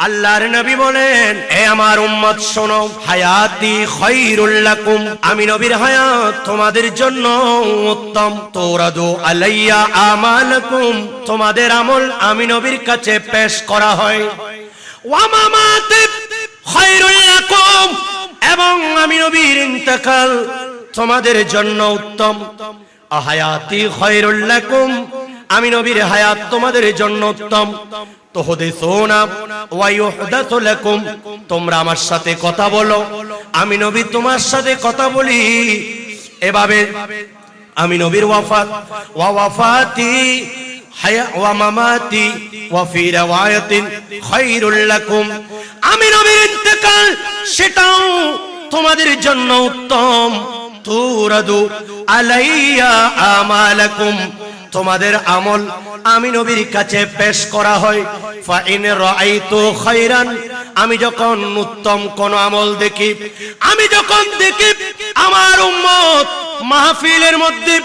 আল্লাহর নবী বলেন, এ আমার উম্মত শোনো, হায়াতি খায়রুল লাকুম, আমি নবীর হায়াত তোমাদের জন্য উত্তম। তুরাদু আলাইয়া আমালাকুম, তোমাদের আমল আমি নবীর কাছে পেশ করা হয়। ওয়া মামাতি খায়রুল লাকুম, এবং আমি নবীর ইন্তেকাল তোমাদের জন্য উত্তম। হায়াতি খায়রুল লাকুম, আমি নবীর হায়াত তোমাদের জন্য উত্তম। তুহদিসুনা ওয়া ইউহদাসু লাকুম, তোমরা আমার সাথে কথা বলো, আমি নবী তোমার সাথে কথা বলি। এভাবে আমি নবীর ওয়াফাত ওয়া ওয়াফাতি হায়া ওয়া মামাতি ওয়া ফি riwayatin খায়রুল লাকুম, আমি নবীর ইন্তেকাল সেটাও তোমাদের জন্য উত্তম। তুরাদু আলাইয়া আমালাকুম, তোমাদের আমল আমি নবীর কাছে পেশ করা হয়। ফা ইন রাআইতু খায়রান, আমি যখন উত্তম কোন আমল দেখি, আমি যখন দেখি আমার উম্মত মাহফিলের মধ্যে,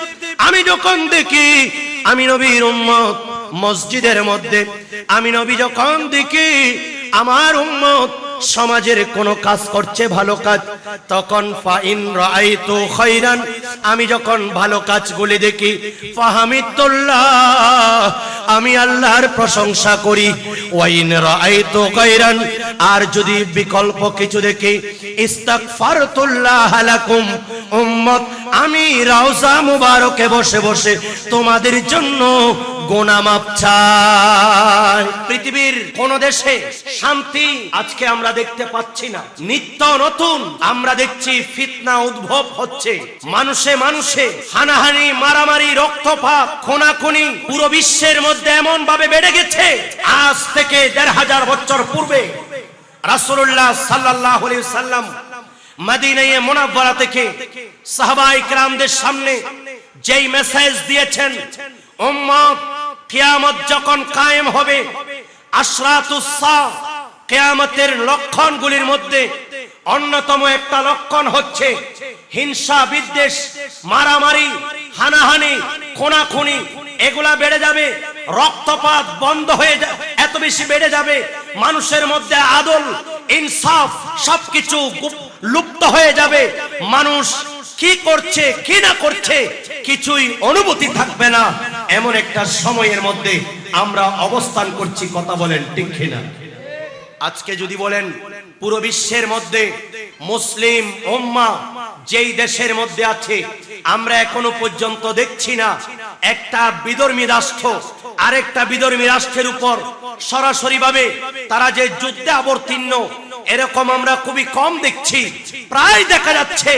আমি যখন দেখি আমি নবীর উম্মত মসজিদের মধ্যে, আমি নবী যখন দেখি আমার উম্মত সমাজের কোন কাজ করছে ভালো কাজ, তখন ফা ইন রাআইতু খায়রান, আমি যখন ভালো কাজগুলি দেখি, ফাহামিদুল্লাহ, আমি আল্লাহর প্রশংসা করি। ওয়া ইন রাআইতু গায়রান, আর যদি বিকল্প কিছু দেখি, ইস্তাগফারতুল্লাহ লাকুম, উম্মত আমি রওজা মুবারকে বসে বসে তোমাদের জন্য গুনাহ মাফ চাই। পৃথিবীর কোন দেশে শান্তি আজকে আমরা দেখতে পাচ্ছি না, নিত্য নতুন আমরা দেখছি ফিতনা উদ্ভব হচ্ছে, মানুষে মানুষে হানাহানি, মারামারি, রক্তপাত, খুনাখুনি পুরো বিশ্বের মধ্যে এমন ভাবে বেড়ে গেছে। আজ থেকে ১৫০০ বছর পূর্বে রাসূলুল্লাহ সাল্লাল্লাহু আলাইহি ওয়াসাল্লাম মদিনায়ে মুনাওয়ারা থেকে সাহাবায়ে কেরামদের সামনে যেই মেসেজ দিয়েছেন, উম্মত কিয়ামত যখন কায়েম হবে, আশরাতুস সাআ, কিয়ামতের লক্ষণগুলির মধ্যে অন্যতম একটা লক্ষণ হচ্ছে হিংসা বিদ্বেষ, মারামারি, হানাহানি, খুনাখুনি, এগুলা বেড়ে যাবে, রক্তপাত বন্ধ হয়ে এত বেশি বেড়ে যাবে, মানুষের মধ্যে আদল ইনসাফ সবকিছু লুপ্ত হয়ে যাবে, মানুষ কি করছে কি না করছে কিছুই অনুভূতি থাকবে না। এমন একটা সময়ের মধ্যে আমরা অবস্থান করছি, কথা বলেন ঠিক কিনা? আজকে যদি বলেন পুরো বিশ্বের মধ্যে মুসলিম উম্মাহ যেই দেশের মধ্যে আছে, আমরা এখনো পর্যন্ত দেখছি না একটা বিধর্মী রাষ্ট্র আরেকটা বিধর্মী রাষ্ট্রের উপর সরাসরি ভাবে তারা যে যুদ্ধে অবতীর্ণ, এরকম আমরা খুবই কম দেখছি। প্রায় দেখা যাচ্ছে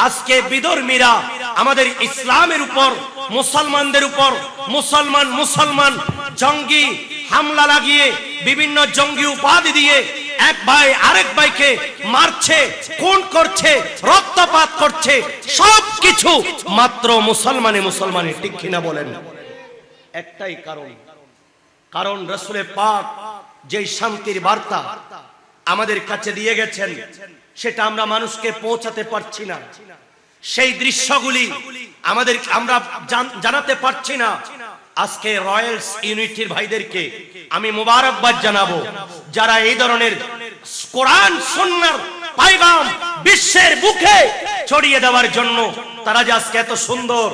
আজকে বিধর্মীরা আমাদের ইসলামের উপর, মুসলমানদের উপর মুসলমান জঙ্গি হামলা লাগিয়ে, বিভিন্ন জঙ্গি উপাধি দিয়ে এক ভাই আরেক ভাইকে মারছে, খুন করছে, রক্তপাত করছে, সবকিছু মাত্র মুসলমানে ঠিক কিনা বলেন? একটাই কারণ রাসূলে পাক যেই শান্তির বার্তা আমাদের কাছে দিয়ে গেছেন, সেটা আমরা মানুষকে পৌঁছাতে পারছি না। সেই দৃশ্যগুলি আমরা জানাতে পারছি না। আজকে রয়্যালস ইউনিটির ভাইদেরকে আমি মোবারকবাদ জানাবো, যারা এই ধরনের কোরআন সুন্নাহর পয়গাম বিশ্বের বুকে ছড়িয়ে দেওয়ার জন্য তারা যে আজকে এত সুন্দর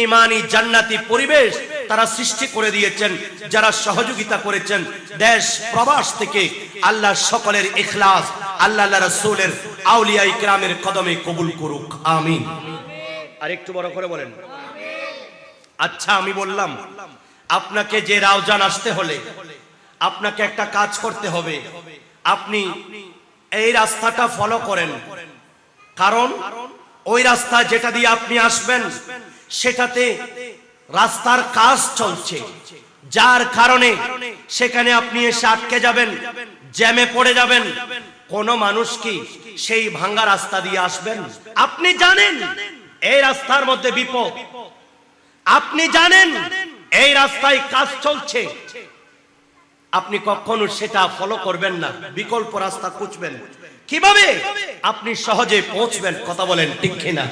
ঈমানি জান্নাতি পরিবেশ তারা সৃষ্টি করে দিয়েছেন, যারা সহযোগিতা করেছেন দেশ প্রবাস থেকে, আল্লাহ সকলের ইখলাস আল্লাহ রাসূলের আউলিয়া ইকরামের কদমে কবুল করুক, আমিন। আর একটু বড় করে বলেন আচ্ছা। আমি বললাম আপনাকে যে রাউজান আসতে হলে আপনাকে একটা কাজ করতে হবে, আপনি এই রাস্তাটা ফলো করেন, কারণ ওই রাস্তা যেটা দিয়ে আপনি আসবেন সেটাতে রাস্তার কাজ চলছে, যার কারণে সেখানে আপনি এসে আটকে যাবেন, জ্যামে পড়ে যাবেন। কোন মানুষ কি সেই ভাঙা রাস্তা দিয়ে আসবেন? আপনি জানেন এই রাস্তার মধ্যে বিপদ, আপনি জানেন এই রাস্তায় কাজ চলছে, আপনি কখনো সেটা ফলো করবেন না, বিকল্প রাস্তা খুঁজবেন। কিভাবে আপনি সহজে পৌঁছবেন, কথা বলেন ঠিক কিনা?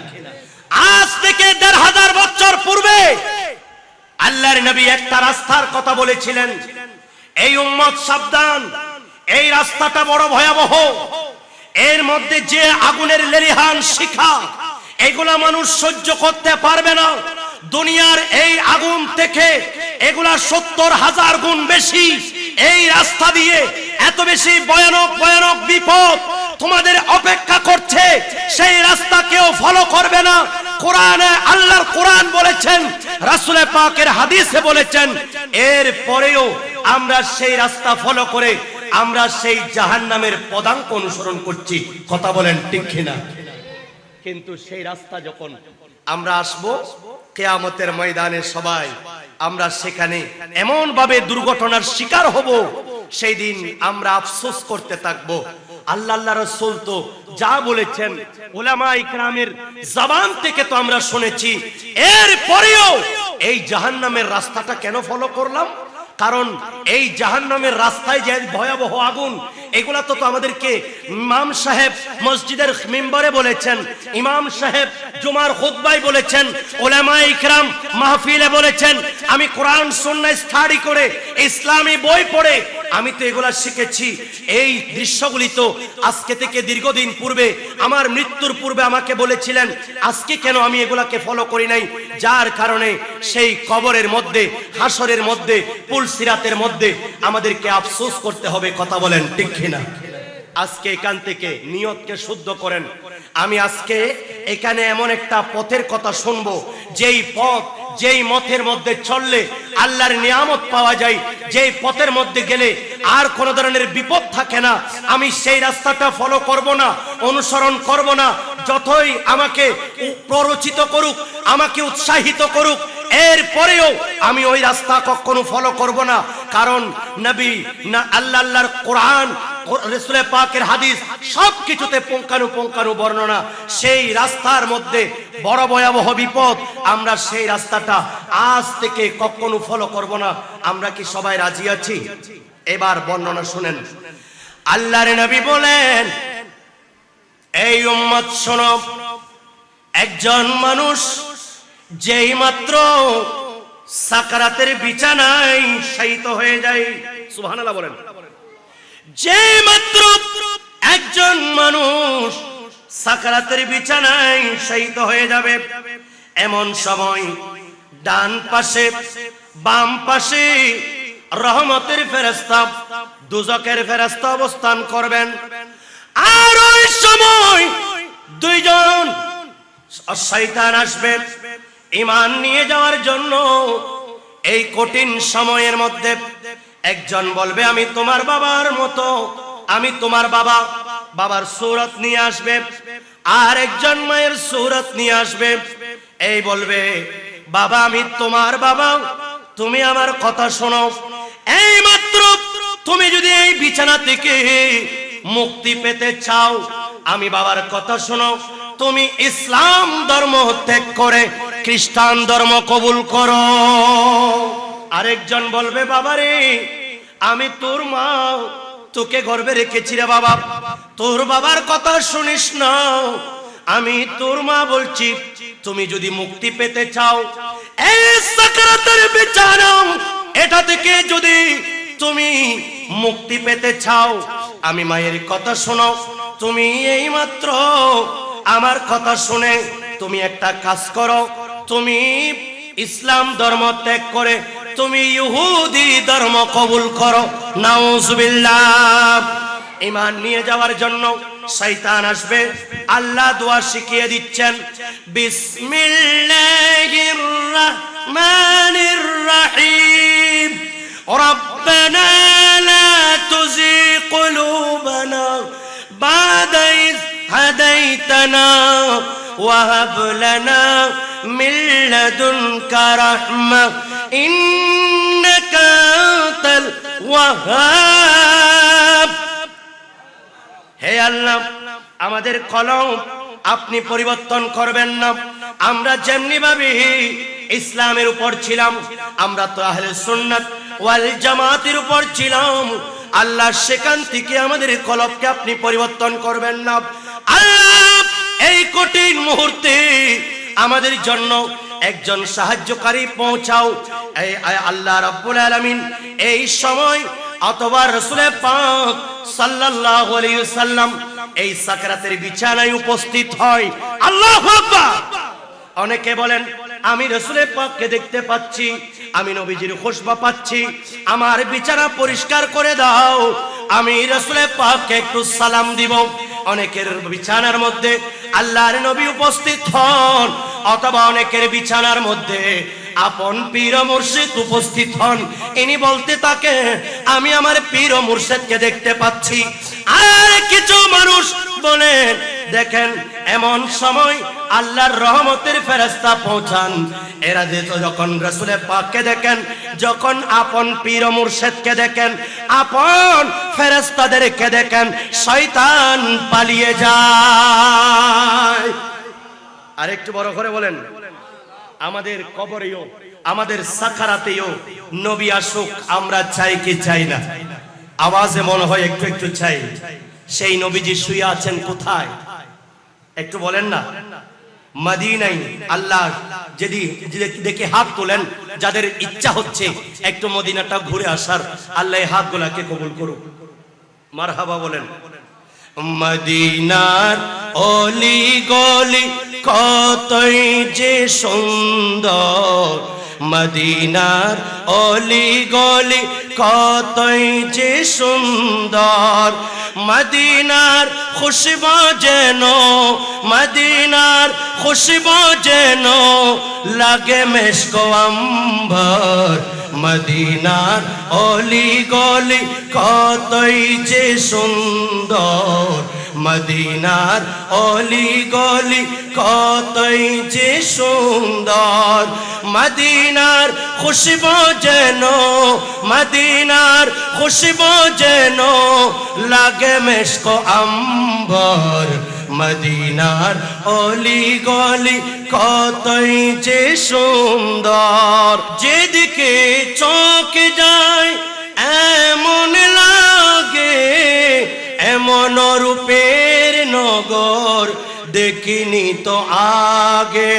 আজ থেকে ১৫০০ বছর পূর্বে আল্লাহর নবী একটা রাস্তার কথা বলেছিলেন, এই উম্মত সাবধান, এই রাস্তাটা বড় ভয়াবহ। এর মধ্যে যে আগুনের লেলিহান শিখা, এগুলা মানুষ সহ্য করতে পারবে না। দুনিয়ার এই আগুন থেকে এগুলা 70,000 গুণ বেশি। এই রাস্তা দিয়ে এত বেশি ভয়ানক ভয়ানক বিপদ তোমাদের অপেক্ষা করছে। সেই রাস্তা কেউ ফলো করবে না। কোরআনে আল্লাহর কোরআন বলেছেন, রাসূল পাকের হাদিসে বলেছেন, এর পরেও আমরা সেই রাস্তা ফলো করে আমরা সেই জাহান্নামের পদাঙ্ক অনুসরণ করছি। কথা বলেন ঠিক কিনা? কিন্তু সেই রাস্তা যখন আমরা আসব কিয়ামতের ময়দানে, সবাই আমরা সেখানে এমন ভাবে দুর্ঘটনার শিকার হব, সেই দিন আমরা আফসোস করতে থাকব। আল্লাহ রাসূল তো যা বলেছেন উলামা ইকরামের জবান থেকে তো আমরা শুনেছি। এর পরেও এই জাহান্নামের রাস্তাটা কেন ফলো করলাম? কারণ এই জাহান্নামের রাস্তায় যে ভয়াবহ আগুন, এগুলা তো আমাদেরকে ইমাম সাহেব মসজিদের মিম্বরে বলেছেন, ইমাম সাহেব জুমার খুতবায় বলেছেন, উলামা ইকরাম মাহফিলে বলেছেন। আমি কোরআন সুন্নাহ স্টাডি করে, ইসলামী বই পড়ে আমি তো এগুলা শিখেছি। এই দৃশ্যগুলি তো আজকে থেকে দীর্ঘদিন পূর্বে, আমার মৃত্যুর পূর্বে আমাকে বলেছিলেন। আজকে কেন আমি এগুলাকে ফলো করি নাই? যার কারণে সেই কবরের মধ্যে, হাসরের মধ্যে, পুলসিরাতের মধ্যে আমাদেরকে আফসোস করতে হবে। কথা বলেন ঠিক কিনা? আজকে এখান থেকে নিয়তকে শুদ্ধ করেন। আমি আজকে এখানে এমন একটা পথের কথা শুনবো, যেই পথ, যেই মতের মধ্যে চললে আল্লাহর নিয়ামত পাওয়া যায়, যেই পথের মধ্যে গেলে আর কোন ধরনের বিপদ থাকে না। আমি সেই রাস্তাটা ফলো করব না, অনুসরণ করব না। যতই আমাকে প্ররোচিত করুক, আমাকে উৎসাহিত করুক, এরপরেও আমি ওই রাস্তা কখনো ফলো করব না। কারণ নবী না আল্লাহর কোরআন, রাসূল পাকের হাদিস সবকিছুতে পুঙ্খানুপুঙ্খানু বর্ণনা। সেই রাস্তার মধ্যে বড় ভয়াবহ বিপদ। আমরা সেই রাস্তাটা আজ থেকে কখনো ফলো করব না। আমরা কি সবাই রাজি আছি? এবার বর্ণনা শুনেন। আল্লাহর নবী বলেন, এই উম্মত শোনো, একজন মানুষ যেই মাত্র সাকারাতের বিছানায় শায়িত হয়ে যায়, সুবহানাল্লাহ বলেন, যেই মাত্র একজন মানুষ সাকারাতের বিছানায় শায়িত হয়ে যাবে, এমন সময় ডান পাশে বাম পাশে রহমতের ফেরেশতা, দুজকের ফেরেশতা অবস্থান করবেন। আর ওই সময় দুইজন শয়তান আসবে ঈমান নিয়ে যাওয়ার জন্য। এই কঠিন সময়ের মধ্যে একজন বলবে, আমি তোমার বাবার মতো, আমি তোমার বাবা, বাবার সূরত নিয়ে আসবে। আর একজন মায়ের সূরত নিয়ে আসবে। এই বলবে, বাবা আমি তোমার বাবা, তুমি আমার কথা শোনো। এই মাত্র তুমি যদি এই বিছানা থেকে মুক্তি পেতে চাও, আমি বাবার কথা শোনো, তুমি ইসলাম ধর্ম ত্যাগ করে খ্রিস্টান ধর্ম কবুল করো। আরেকজন বলবে, বাবারে আমি তোর মা, তোকে গর্ভে রেখেছি রে বাবা, তোর বাবার কথা শুনিস না, আমি তোর মা বলছি, তুমি যদি মুক্তি পেতে চাও, এই সাকারাতের বিছানা এটা থেকে যদি তুমি মুক্তি পেতে চাও, আমি মায়ের কথা শোনো। তুমি এই মাত্র আমার কথা শুনে তুমি একটা কাজ করো, তুমি ইসলাম ধর্ম ত্যাগ করে তুমি ইহুদি ধর্ম কবুল করো। নাউজুবিল্লাহ। ঈমান নিয়ে যাওয়ার জন্য শয়তান আসবে। আল্লাহ দোয়া শিখিয়ে দিচ্ছেন, বিসমিল্লাহির রাহমানির রাহিম, রব্বানা লা তুযিগ কুলুবানা বা'দা ইয হাদাইতানা ওয়া হাব লানা মিন লাদুনকা রাহমা ইন্নাকা আনতাল ওয়াহ্হাব। হে আল্লাহ, আমাদের কলম আপনি পরিবর্তন করবেন না। আমরা যেমনি ভাবে ইসলামের উপর ছিলাম, আমরা তো আহলে সুন্নাত ওয়াল জামাতের উপর ছিলাম, আল্লাহ সেখান থেকে আমাদের কলবকে আপনি পরিবর্তন করবেন না। আল্লাহ এই কঠিন মুহূর্তে আমাদের জন্য একজন সাহায্যকারী পৌঁছাও। এই আল্লাহ রাব্বুল আলামিন এই সময় অথবা রাসূল পাক সাল্লাল্লাহু আলাইহি ওয়াসাল্লাম এই সাকরাতের বিছানায় উপস্থিত হয়। আল্লাহু আকবার। অনেকে বলেন আমি রাসূল পাককে দেখতে পাচ্ছি, আমি নবীজির খুশবা পাচ্ছি, আমার বিছানা পরিষ্কার করে দাও, আমি রাসূল পাককে একটু সালাম দিব। অনেকের বিছানার মধ্যে আল্লাহর নবী উপস্থিত হন, অথবা অনেকের বিছানার মধ্যে আপন পীর ও মুর্শিদ উপস্থিত হন। ইনি বলতে থাকে আমি আমার পীর ও মুর্শিদকে দেখতে পাচ্ছি। আর কিছু মানুষ বলেন দেখেন এমন সময় আল্লাহর রহমতের ফেরেশতা পৌঁছান, এরা যখন রাসূল পাককে দেখেন, যখন আপন পীর ও মুর্শিদকে দেখেন, আপন ফেরেশতাদেরকে দেখেন, শয়তান পালিয়ে যায়। আর একটু বড় করে বলেন আমাদের কবরেও আমাদের সাকারাতেও নবী আসুক আমরা চাই কি চাই না? আওয়াজে মনে হয় একটু একটু চাই। সেই নবীজি শুয়ে আছেন কোথায় একটু বলেন না? মদিনায়। আল্লাহ যদি দেখে হাত তোলেন, যাদের ইচ্ছা হচ্ছে একটু মদিনাটা ঘুরে আসার, আল্লাহ এই হাতগুলাকে কবুল করুক। মারহাবা বলেন। মদিনার অলি গলি কতই যে সুন্দর, মদিনার অলি গলি কতই যে সুন্দর, মদিনার খুশবু যেন, মদিনার খুশবু যেন লাগে মেশক আম্বর, মদিনার অলি গলি কতই যে সুন্দর, মদিনার অলি গলি কতই যে সুন্দর, মদিনার খুশবু যেন, মদিনার খুশবু যেন লাগে মেশক আম্বর, মদিনার অলি গলি কতই যে সুন্দর। যেদিকে চোখ যায় এমন লাগে, এমন রূপের নগর দেখিনি তো আগে,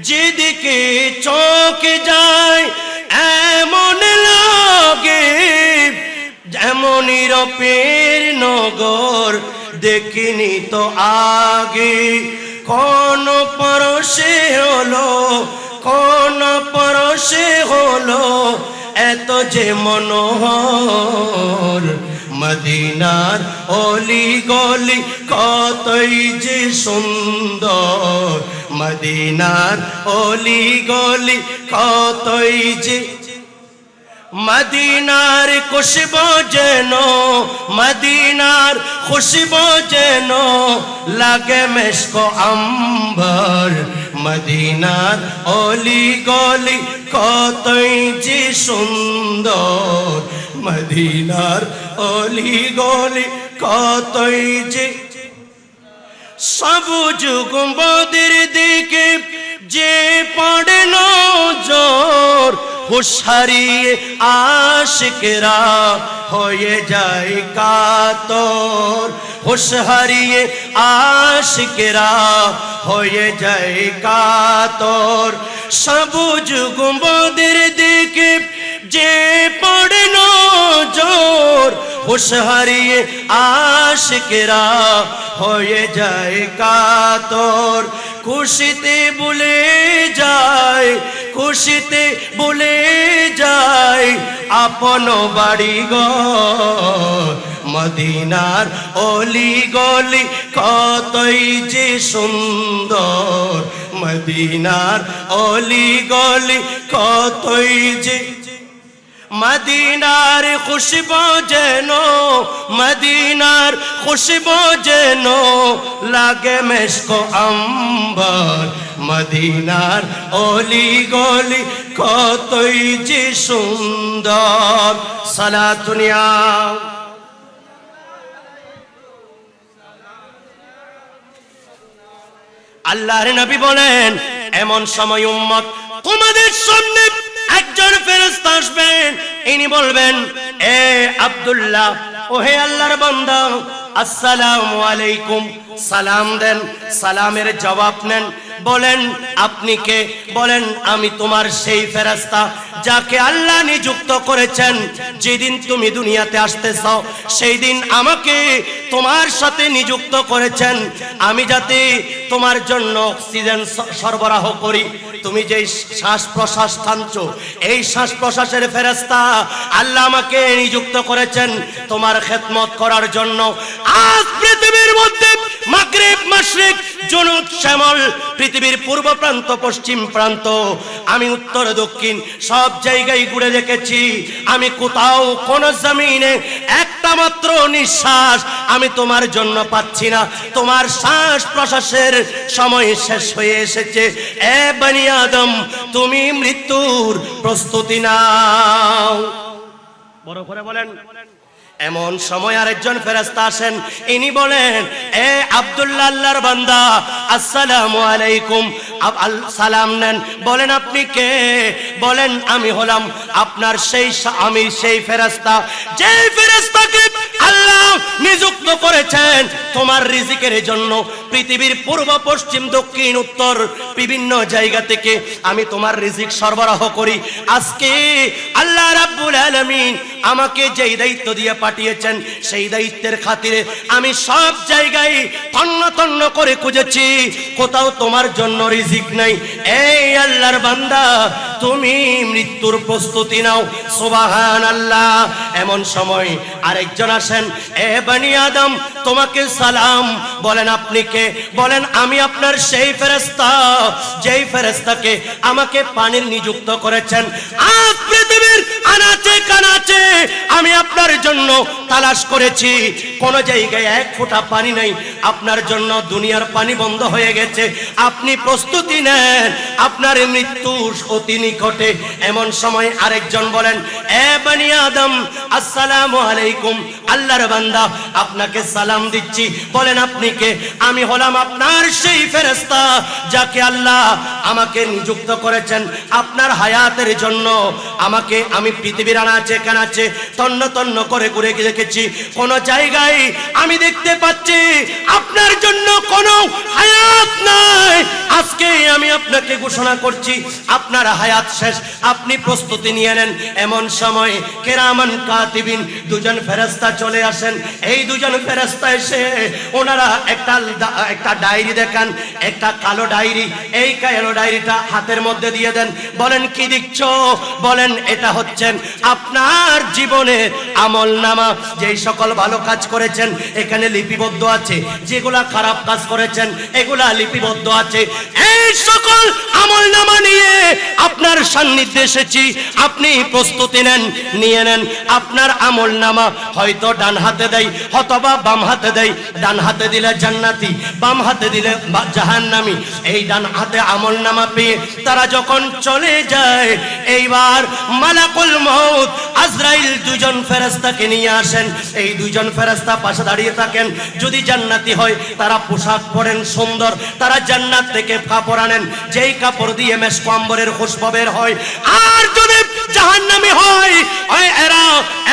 যেদিকে চোখ যায় এমন লাগে, এমন রূপের নগর দেখিনি তো আগে, কোন পরশে হলো, কোন পরশে হলো এত যে মনোহর, মদিনার অলি গলি কতই যে সুন্দর, মদিনার অলি গলি কতই যে, মদিনার খুশবু যেন, মদিনার খুশবু যেন লাগে মেশক আম্বর, মদিনার অলি গলি কতই যে সুন্দর, মদিনার অলি গলি কতই যে, সবুজ গুম্বদের দিকে যে পড়ে নজর, হুশ হারিয়ে আশিকরা হয়ে যায় কাতর, হুশ হারিয়ে আশিকরা হয়ে যায় কাতর, সবুজ গুম্বদের দিকে যে পড়ে নজর, হুশ হারিয়ে আশিকরা হয়ে যায় কাতর, খুশিতে ভুলে যায়, খুশিতে ভুলে যায় আপন বাড়ি ঘর, মদিনার অলি গলি কতই যে সুন্দর, মদিনার অলি গলি কতই যে, মদিনার খুশবু যেন, মদিনার খুশবু যেন লাগে মেশক আম্বর, মদিনার অলি গলি কতই যে সুন্দর। সালাতুনিয়া আল্লাহর নবী বলেন এমন সময় উম্মত তোমাদের সামনে একজন ফেরেশতা আসবেন, ইনি বলবেন এ আব্দুল্লাহ, ও হে আল্লাহর বান্দা, আসসালামু আলাইকুম, সালাম দেন, সালামের জবাব নেন। বলেন আপনি কে? বলেন আমি তোমার সেই ফেরেশতা যাকে আল্লাহ নিযুক্ত করেছেন। যেদিন তুমি দুনিয়াতে আসতেছ সেই দিন আমাকে তোমার সাথে নিযুক্ত করেছেন, আমি যাতে তোমার জন্য অক্সিজেন সরবরাহ করি। তুমি যেই শ্বাস প্রশ্বাস টানছো এই শ্বাস প্রশ্বাসের ফেরেশতা আল্লাহ আমাকে নিযুক্ত করেছেন তোমার খেদমত করার জন্য। আজ পৃথিবীর মধ্যে মাগরিব মাশরিক জুনুদ শ্যামল, পৃথিবীর পূর্ব প্রান্ত পশ্চিম প্রান্ত, আমি উত্তর দক্ষিণ সব জায়গায় ঘুরে দেখেছি, আমি কোথাও কোন জমিনে একটা মাত্র নিঃশ্বাস আমি তোমার জন্য পাচ্ছি না। তোমার শ্বাস প্রশ্বাসের সময় শেষ হয়ে এসেছে। এ বনি আদম, তুমি মৃত্যুর প্রস্তুতি নাও। বড় করে বলেন। এমন সময় আরেকজন ফেরেশতা আসেন, ইনি বলেন, এ আব্দুল্লাহ আল্লাহর বান্দা, আসসালামু আলাইকুম। সালাম নেন। বলেন আপনি কে? বলেন আমি হলাম আপনার আমি সেই ফেরেশতা যেই ফেরেশতাকে আল্লাহ নিযুক্ত করেছেন তোমার রিজিকের জন্য। পৃথিবীর পূর্ব পশ্চিম দক্ষিণ উত্তর বিভিন্ন জায়গা থেকে আমি তোমার রিজিক সরবরাহ করি। আজকে আল্লাহ রাব্বুল আলামিন আমাকে যেই দায়িত্ব দিয়ে পাঠিয়েছেন সেই দায়িত্বের খাতিরে আমি সব জায়গায় তন্ন তন্ন করে খুঁজেছি, কোথাও তোমার জন্য রিজিক নাই। এই আল্লাহর বান্দা, তুমি মৃত্যুর প্রস্তুতি নাও। সুবহানাল্লাহ। এমন সময় আরেকজন আসেন, এ বনি আদম, তোমাকে সালাম। বলেন আপনি কে? বলেন আমি আপনার সেই ফেরেশতা যেই ফেরেশতাকে আমাকে পানির নিযুক্ত করেছেন। আজ পৃথিবীর আনাচে কানাচে আমি আপনার জন্য তালাশ করেছি, কোন জায়গায় এক ফোঁটা পানি নাই। আপনার জন্য দুনিয়ার পানি বন্ধ হয়ে গেছে। আপনি প্রস্তুতি নেন, আপনার মৃত্যু অতি নিকটে। এমন সময় আরেকজন বলেন, এ বনি আদম, আসসালামু আলাইকুম। আল্লাহর বান্দা, আপনাকে সালাম দিচ্ছি। বলেন আপনি কে? আমি হলাম আপনার সেই ফেরেশতা যাকে আল্লাহ আমাকে নিযুক্ত করেছেন আপনার হায়াতের জন্য। আমি পৃথিবীর আনাচে কানাচে তন্ন তন্ন করে ঘুরে দেখেছি, কোন জায়গায় আমি দেখতে পাচ্ছি আপনার জন্য কোনো হায়াত নাই। আজকে আমি আপনাকে ঘোষণা করছি আপনার হায়াত শেষ, আপনি প্রস্তুতি নিয়ে নেন। এমন সময় কিরামান কাতিবিন দুজন ফেরেশতা চলে আসেন। এই দুজন ফেরেশতা এসে ওনারা একটা ডায়েরি দেখান, একটা কালো ডায়েরি। এই কালো ডায়েরিটা হাতের মধ্যে দিয়ে দেন। বলেন কি দেখছো? বলেন এটা হচ্ছেন আপনার জীবনের আমল নামা। যেই সকল ভালো কাজ করেছেন এখানে লিপিবদ্ধ আছে, যেগুলা খারাপ কাজ করেছেন এগুলা লিপিবদ্ধ আছে। এই সকল আমল নামা নিয়ে আপনার সান্নিধ্যে এসেছি, আপনি প্রস্তুতি নেন, নিয়ে নেন। আপনার আমল নামা হয়তো ডান হাতে দেয় অথবা বাম হাতে দেয়। ডান হাতে দিলে জান্নাতি, বাম হাতে দিলে জাহান্নামী। এই ডান হাতে আমল নামা পেয়ে তারা যখন চলে যায়, এইবার মালাকুল মউত আজরাইল দুজন ফেরেশতাকে নিয়ে আসেন। এই দুজন ফেরেশতা পাশে দাঁড়িয়ে থাকেন। যদি জান্নাতি হয় তারা পোশাক পরেন সুন্দর, তারা জান্নাত থেকে কাপড় আনেন যেই কাপড় দিয়ে মেশক আম্বরের খুশবু বের হয়। আর যদি জাহান্নামী হয় এরা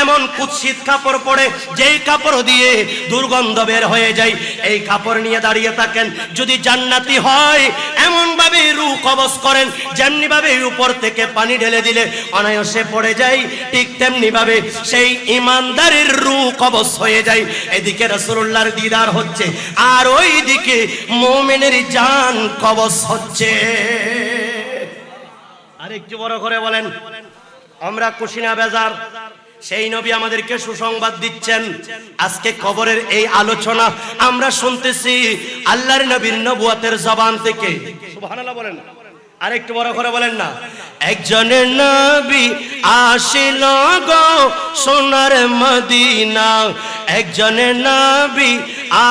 এমন কুৎসিত কাপড় পরে যেই কাপড় দিয়ে দুর্গন্ধ বের হয়ে যায়, এই কাপড় নিয়ে দাঁড়িয়ে থাকেন। যদি জান্নাতি হয় এমন ভাবে রূহ কবজ করেন যেমনি ভাবে উপর থেকে পানি ঢেলে দিলে অনায়াসে পড়ে যায়, ঠিক তেমনি ভাবে সেই ইমানদারের রূহ কবজ হয়ে যায়। এদিকে রাসূলুল্লাহর দিদার হচ্ছে আর ওইদিকে মুমিনের জান কবজ হচ্ছে। আর একটু বড় করে বলেন, আমরা খুশি না বেজার? সেই নবী আমাদেরকে সুসংবাদ দিচ্ছেন। আজকে কবরের এই আলোচনা আমরা শুনতেছি আল্লাহর নবীর নবুয়তের জবান থেকে। সুবহানাল্লাহ বলেন। আর একটু বড় করে বলেন না। একজনের নবী আসিল গো সোনার মদিনা, একজনের নবী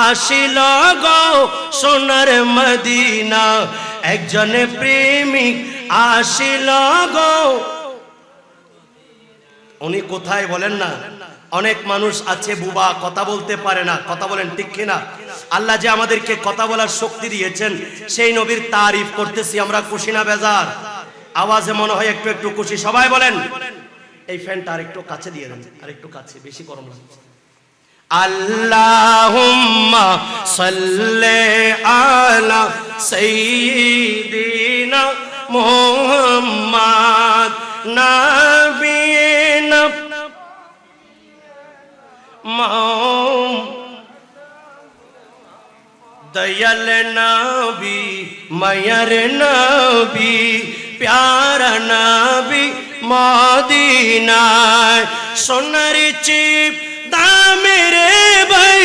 আসিল গো সোনার মদিনা, একজনের প্রেমিক আসিল গো। উনি কোথায় বলেন না? অনেক মানুষ আছে বুবা, কথা বলতে পারে না। কথা বলেন ঠিক কিনা? আল্লাহ যে আমাদেরকে কথা বলার শক্তি দিয়েছেন সেই নবীর তারিফ করতেছি আমরা, খুশি না বেজার? আওয়াজে মনে হয় একটু একটু খুশি। সবাই বলেন। এই ফ্যানটা আর একটু কাছে দিয়ে দেন, আর একটু কাছে, বেশি গরম লাগছে। আল্লাহুম্মা সাল্লি আলা সাইয়্যিদিনা মুহাম্মদ নবিয়িনা দয়াল নবী মায়ার নবী প্যারা নবী মদিনায় সোনার চিপ দামের ভাই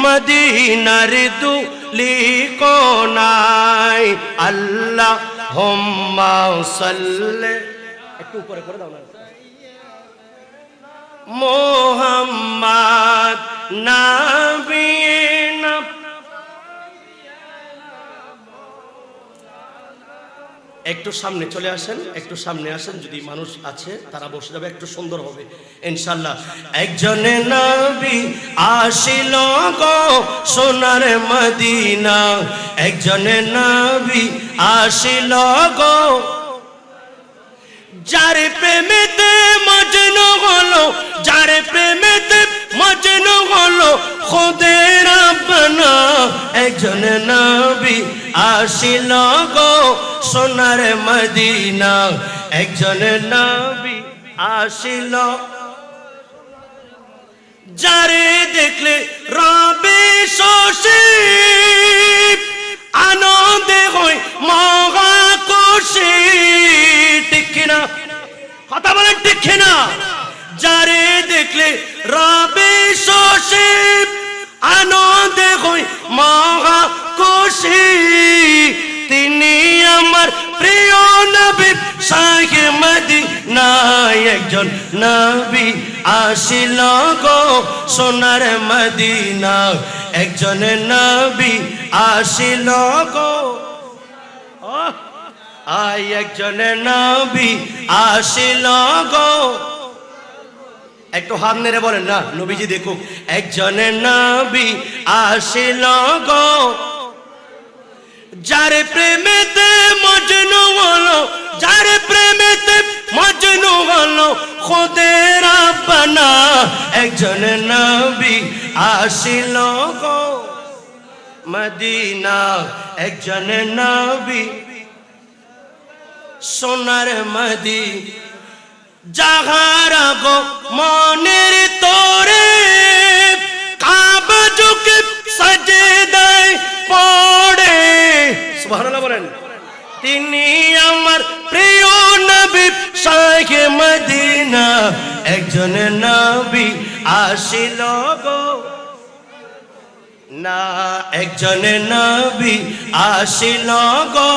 মদিনার দুলি কোনায় আল্লাহুম্মা সাল্লি একটু উপরে করে দাও না মুহাম্মদ নবিয়িনা একটু সামনে চলে আসেন, একটু সামনে আসেন, যদি মানুষ আছে তারা বসে যাবে, একটু সুন্দর হবে ইনশাআল্লাহ। একজনে নবী আসিল গো সোনার মদিনা, একজনে নবী আসিল গো যার প্রেমেতে মজনু হলো, যার প্রেমেতে মজনু হলো খুদে রাব্বানা। একজন নবী আসিল গো সোনার মদিনা, একজন নবী আসিল যারে দেখলে রবে শশী আনন্দে হই মহা খুশি। ঠিক কিনা কথা বলেন, ঠিক কিনা? যারে দেখলে রবে শশী আনন্দে হই মহা খুশি, তিনি আমার প্রিয় নবী শাহে মদিনা। একজন নবী আসিল গো সোনার মদিনা, একজন নবী আসিল গো আই একজন নবী আসিল গো। একটু হাত নেড়ে বলেন না নবীজি দেখুক। একজন নবী আসিল গো যার প্রেমেতে মজনু হলো, যার প্রেমেতে মজনু হলো খুদে রাব্বানা। একজন নবী আসিল গো মদিনা, একজন নবী সোনার মদি যাহারা গো মনের তোরে কাবা ঝুঁকে সাজদায় পড়ে। সুবহানাল্লাহ বলেন। তিনি আমার প্রিয় নবী শাহে মদিনা, একজন নবী আসিল গো না, একজন নবী আসিল গো।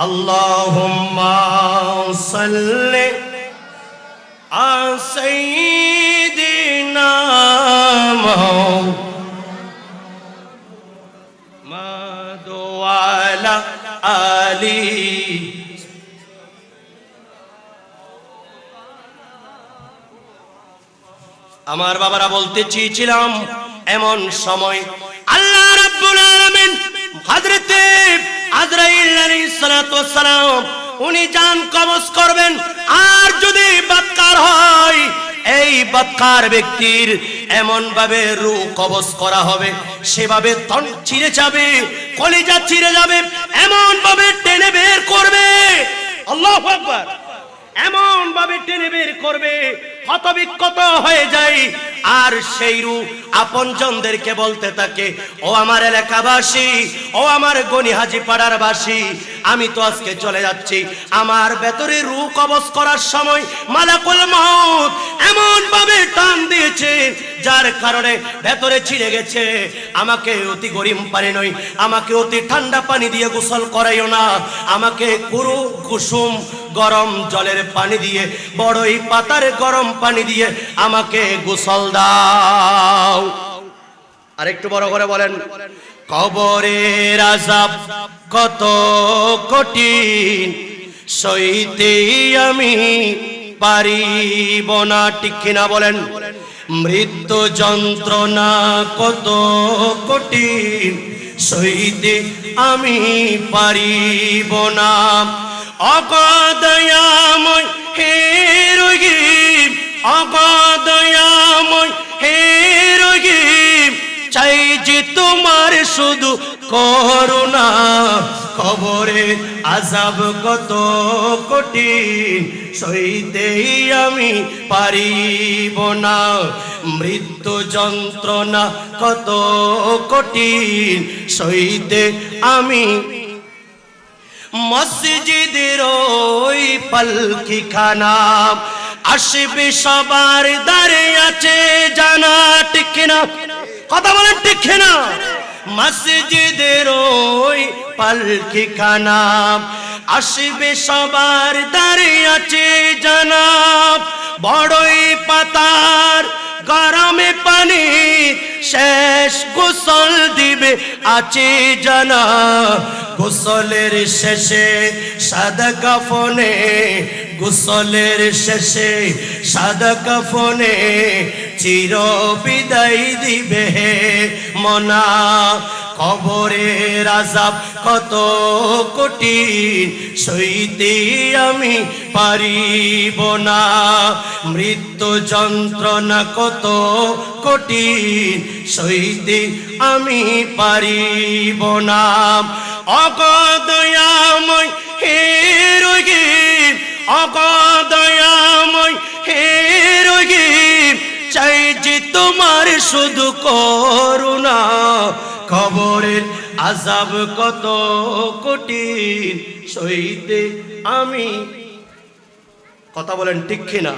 আল্লাহুম্মা সাল্লি আলা সাইয়্যিদিনা মুহাম্মাদ ওয়া আলা আলি। আমার বাবারা বলতে চেয়েছিলাম এমন সময় আল্লাহ রাব্বুল আলামিন হযরতে আজরাইল আলাইহিস সালাতু ওয়াস সালাম উনি জান কবজ করবেন। আর যদি বদকার হয়, এই বদকার ব্যক্তির এমন ভাবে রূহ কবজ করা হবে, সেভাবে তন ছিঁড়ে যাবে, কলিজা ছিঁড়ে যাবে, এমন ভাবে টেনে বের করবে, আল্লাহু আকবার, এমন ভাবে টেনে বের করবে হতবিক্ষত হয়ে যায়। আর সেই রূহ আপনজনদেরকে বলতে থাকে, ও আমার এলাকাবাসী, ও আমার গনি হাজি পাড়ার বাসী, আমি তো আজকে চলে যাচ্ছি। আমার ভেতরে রূহ কবজ করার সময় মালাকুল মউত এমন ভাবে টান দিয়েছে, যার কারণে ভেতরে ছিঁড়ে গেছে। আমাকে অতি গরম পানি নয়, আমাকে অতি ঠান্ডা পানি দিয়ে গোসল করাইও না, আমাকে পুরো কুসুম গরম জলের পানি দিয়ে, বড়ই পাতার গরম পানি দিয়ে আমাকে গোসল দাও। আর একটু বড় করে বলেন, কবরের আযাব কত কঠিন, সইতে আমি পারিব না। ঠিক কিনা বলেন? মৃত্যু যন্ত্রণা কত কঠিন, সইতে আমি পারিব না। অগদয়াময় হে রহিম, অগদয়াময় হে রহিম, চাই যে তোমার শুধু করুণা। কবরে আযাব কত কঠিন, সইতেই আমি পারিব না। মৃত্যু যন্ত্রণা কত কঠিন, সইতে আমি। মসজিদের ওই পালকিখানা আসবে সবার দ্বারে আছে জানা, ঠিক কিনা? কথা বলেন ঠিক কিনা? মসজিদের ওই পালকিখানা আসবে সবার দ্বারে আছে জানা। বড়ই পাতার গরমে পানি শেষ গোসল দিবে আছে জানা। গোসলের শেষে সাদা কাফনে, গোসলের শেষে সাদা কাফনে চির বিদায় দিবে মনা। কবরের আযাব কত কঠিন, সইতে আমি পারিব না। মৃত্যু যন্ত্রণা কত কঠিন, সইতে আমি পারিব না। অগদয়াময় হে রহিম, অগদয়াময় হে রহিম, চাই যে তোমার শুধু করুণা। কবরের আযাব কত কঠিন, সইতে আমি। কথা বলেন ঠিক কিনা?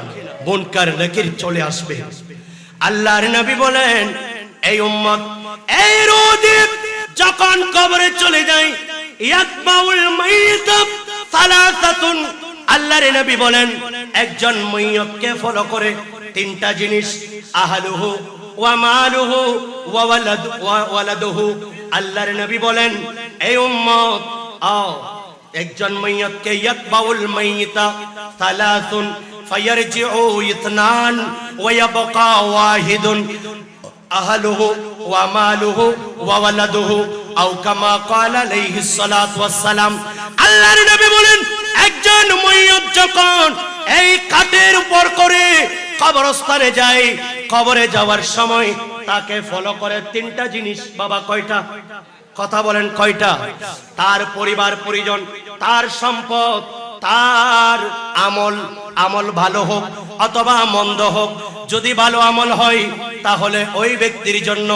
মুনকার নাকির চলে আসবে। আল্লাহর নবী বলেন, এই উম্মত এই রোদে যখন কবরে চলে যায়, ইয়াতবাউল মাইয়িত সালাসাতুন। আল্লাহর নবী বলেন, একজন মাইয়তকে ফলো করে তিনটা জিনিস, আহলুহু ওয়া মালুহু ওয়া ওয়ালাদুহু। আল্লাহর নবী বলেন, এই উম্মত আও, একজন মাইয়তকে ইয়াতবাউল মাইয়িতা সালাসুন ফায়ারজিউ ইতনান ওয়া ইয়াবকা ওয়াহিদুন, আহলুহু ওয়া মালুহু ওয়া ওয়ালাদুহু, আও কামা ক্বালা আলাইহিস সালাতু ওয়াস সালাম। আল্লাহর নবী বলেন, একজন মাইয়ত যখন এই কাঠের উপর করে কবরস্থানে যায়, কবরে যাওয়ার সময় তাকে ফলো করে তিনটা জিনিস। বাবা কয়টা? কথা বলেন কয়টা? তার পরিবার পরিজন, তার সম্পদ, তার আমল। আমল ভালো হোক অথবা মন্দ হোক, যদি ভালো আমল হয় তাহলে ওই ব্যক্তির জন্য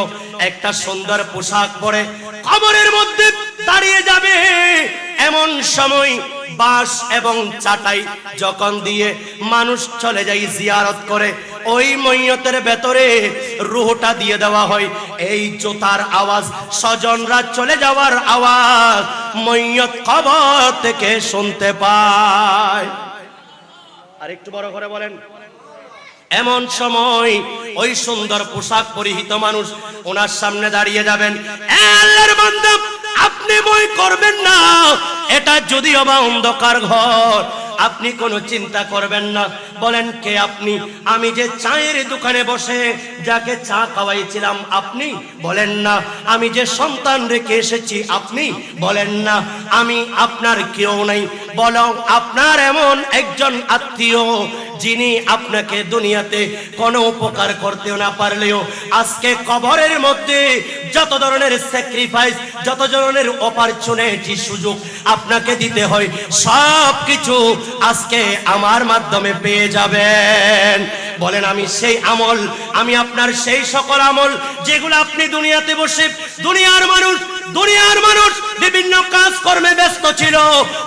একটা সুন্দর পোশাক পরে কবরের মধ্যে দাঁড়িয়ে যাবে। এমন সময় বাঁশ এবং চাটাই যখন দিয়ে মানুষ চলে যায় জিয়ারত করে, ওই ময়্যতের ভেতরে রূহটা দিয়ে দেওয়া হয়। এই জোতার আওয়াজ, স্বজনরা চলে যাওয়ার আওয়াজ ময়্যত কবর থেকে শুনতে পায়। আর একটু বড় করে বলেন। এমন সময় ওই সুন্দর পোশাক পরিহিত মানুষ ওনার সামনে দাঁড়িয়ে যাবেন। আল্লাহর বান্দা, আপনি ভয় করবেন না, এটা যদিও বা অন্ধকার ঘর, আপনি কোনো চিন্তা করবেন না। বলেন, কে আপনি? আমি যে চায়ের দোকানে বসে যাকে চা খাওয়াইছিলাম আপনি? বলেন না। আমি যে সন্তান রেখে এসেছি আপনি? বলেন না। আমি আপনার কেউ নাই, বলো আপনার এমন একজন আত্মীয় যিনি আপনাকে দুনিয়াতে কোনো উপকার করতেও না পারলেও আজকে কবরের মধ্যে যত ধরনের স্যাক্রিফাইস, যত ধরনের অপরচুনিটি, সুযোগ আপনাকে দিতে হয়, সব কিছু আজকে আমার মাধ্যমে পেয়ে যাবেন। বলেন, আমি সেই আমল, আমি আপনার সেই সকল আমল যেগুলো আপনি দুনিয়াতে বসে দুনিয়ার মানুষ বিভিন্ন কাজ কর্মে ব্যস্ত ছিল,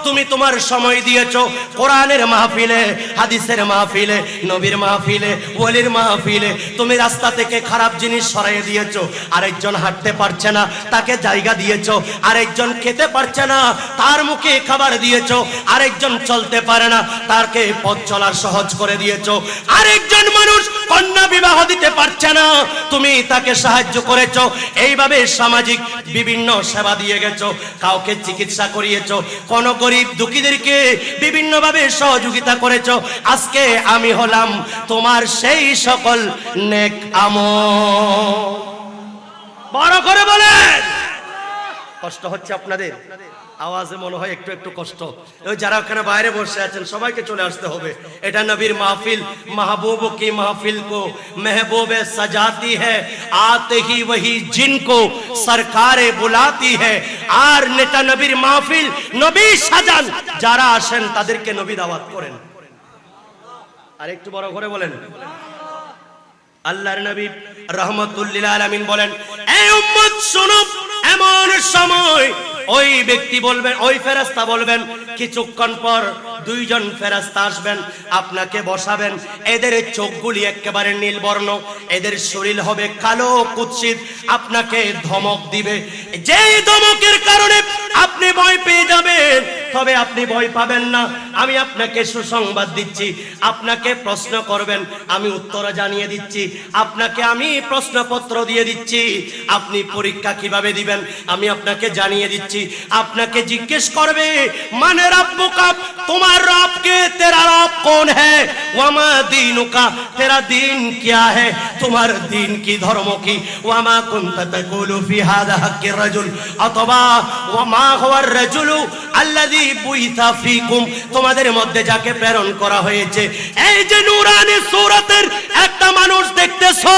তুমি তোমার সময় দিয়েছো কোরআনের মাহফিলে, হাদিসের মাহফিলে, নবীর মাহফিলে, ওলির মাহফিলে। তুমি রাস্তা থেকে খারাপ জিনিস সরাইয়ে দিয়েছো, আরেকজন হাঁটতে পারছে না তাকে জায়গা দিয়েছো, আরেকজন খেতে পারছে না তার মুখে খাবার দিয়েছো, আরেকজন চলতে পারে না তাকে পথ চলার সহজ করে দিয়েছো, আরেকজন মানুষ কন্যা বিবাহ দিতে পারছে না তুমি তাকে সাহায্য করেছো। এইভাবে সামাজিক বিভিন্ন সেবা দিয়ে গেছো, কাউকে চিকিৎসা করিয়েছো, কোন গরিব দুঃখীদেরকে বিভিন্নভাবে সহযোগিতা করেছো। আজকে আমি হলাম তোমার সেই সকল নেক আমল। বড় করে বলেন, কষ্ট হচ্ছে আপনাদের? আওয়াজে মনে হয় একটু একটু কষ্ট। ওই যারা ওখানে বাইরে বসে আছেন সবাইকে চলে আসতে হবে। এটা নবীর মাহফিল, महबूब की महफिल को महबूबे सजाती है, आते ही वही जिनको सरकारे बुलाती है। আর নেতা নবীর মাহফিল, নবী সাজান, যারা আসেন তাদেরকে নবী দাওয়াত করেন। আর একটু বড় করে বলেন। আল্লাহর নবী রাহমাতুল লিল আলামিন বলেন, এই উম্মত শোনো, এমন সময় ওই ব্যক্তি বলবেন, ওই ফেরেশতা বলবেন, কিছুক্ষণ পর দুইজন ফেরেশতা আসবেন, আপনাকে বসাবেন। এদের চোখগুলি একেবারে নীলবর্ণ, এদের শরীর হবে কালো কুৎসিত, আপনাকে ধমক দিবে। যেই ধমকের কারণে আপনি ভয় পেয়ে যাবেন, তবে আপনি ভয় পাবেন না। আমি আপনাকে সুসংবাদ দিচ্ছি, আপনাকে প্রশ্ন করবেন, আমি উত্তর জানিয়ে দিচ্ছি। আপনাকে আমি প্রশ্নপত্র দিয়ে দিচ্ছি, আপনি পরীক্ষা কিভাবে দিবেন আমি আপনাকে জানিয়ে দিচ্ছি। আপনাকে জিজ্ঞেস করবে, মানে রব্বুকা, তোমার রবকে, তেরা রব কোন है, ওয়ামা দীনুকা, তেরা দিন क्या है, তোমার দিন কি, ধর্ম কি, ওয়ামা কুনতা তাকুলু ফি হাযা হাক্কির রাজুল, অথবা ওয়ামা হুয়ার রাজুলু আল্লাযী বুইতা ফীকুম, তোমাদের মধ্যে যাকে প্রেরণ করা হয়েছে। এই যে নূরানি সূরাতের একটা মানুষ দেখতেছো,